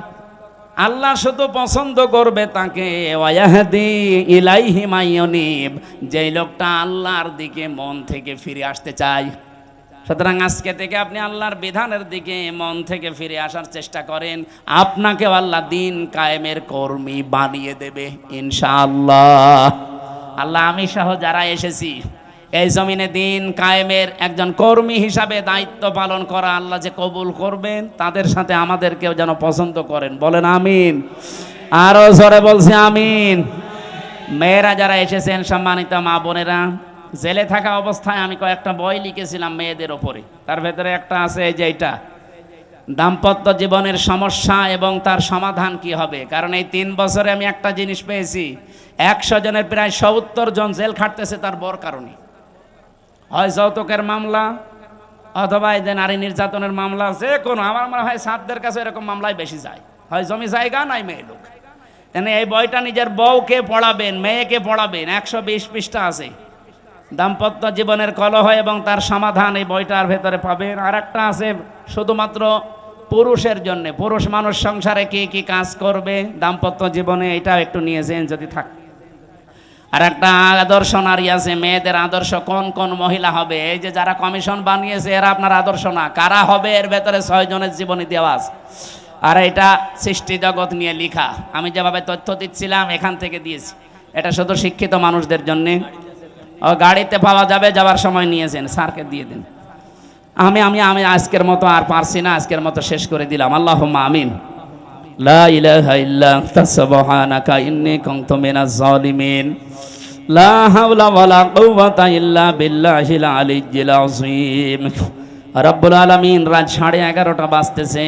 আল্লাহ শুধু পছন্দ করবে তাকে, ওয়াহদি ইলাইহি মাইয়ুনিব, যেই লোকটা আল্লাহর দিকে মন থেকে ফিরে আসতে চায়। সুতরাং আজকে থেকে আপনি আল্লাহর বিধানের দিকে মন থেকে ফিরে আসার চেষ্টা করেন, আপনাকেও আল্লাহ দিন কায়েমের কর্মী বানিয়ে দেবে ইনশাআল্লাহ। আল্লাহ আমি সহ যারা এসেছি এই জমিনে দিন কায়েমের একজন কর্মী হিসাবে দায়িত্ব পালন করা আল্লাহ যে কবুল করবেন, তাদের সাথে আমাদেরকেও যেন পছন্দ করেন, বলেন আমিন। আরো জোরে বলছি আমিন। মেয়েরা যারা এসেছেন, সম্মানিত মা বোনেরা, জেলে থাকা অবস্থায় আমি কয়েকটা বই লিখেছিলাম মেয়েদের ওপরে। তার ভেতরে একটা আছে এই যে এটা, দাম্পত্য জীবনের সমস্যা এবং তার সমাধান কি হবে। কারণ এই 3 বছরে আমি একটা জিনিস পেয়েছি, 100 জনের প্রায় 70 জন জেল খাটতেছে তার বর কারণে। হয় যৌতুকের মামলা, অথবা এই যে নারী নির্যাতনের মামলা, যে কোনো, আমার মনে হয় ছাত্রদের কাছে এরকম মামলায় বেশি যায়, হয় জমি জায়গা নাই মেয়ে লোক। এই বইটা নিজের বউকে পড়াবেন, মেয়েকে পড়াবেন, 120 পৃষ্ঠা আছে। দাম্পত্য জীবনের কলহ এবং তার সমাধান এই বইটার ভেতরে পাবেন। আর একটা আছে শুধুমাত্র পুরুষের জন্য, পুরুষ মানুষ সংসারে কি কি কাজ করবে দাম্পত্য জীবনে, এটাও একটু নিয়েছেন যদি থাকে। আর একটা আদর্শ নারী আছে, মেয়েদের আদর্শ কোন কোন মহিলা হবে। এই যে যারা কমিশন বানিয়েছে এরা আপনার আদর্শ না, কারা হবে এর ভেতরে 6 জনের জীবনী দেওয়া আছে। আর এটা সৃষ্টি জগৎ নিয়ে লেখা, আমি যেভাবে তথ্য দিচ্ছিলাম এখান থেকে দিয়েছি। এটা শুধু শিক্ষিত মানুষদের জন্যে। ও গাড়িতে পাওয়া যাবে, যাওয়ার সময় নিয়েছেন, স্যারকে দিয়ে দিন। আমি আমি আমি আজকের মতো আর পারছি না, আজকের মতো শেষ করে দিলাম। আল্লাহুম্মা আমিন। লা ইলাহা ইল্লা আনতা সুবহানাকা ইন্নী কুনতু মিনাজ জালিমিন। লা হাওলা ওয়ালা কুওয়াতা ইল্লা বিল্লাহিল আলিয়্যিল আযীম। রব্বুল আলামিন, রাত 11:30 বাজতেছে।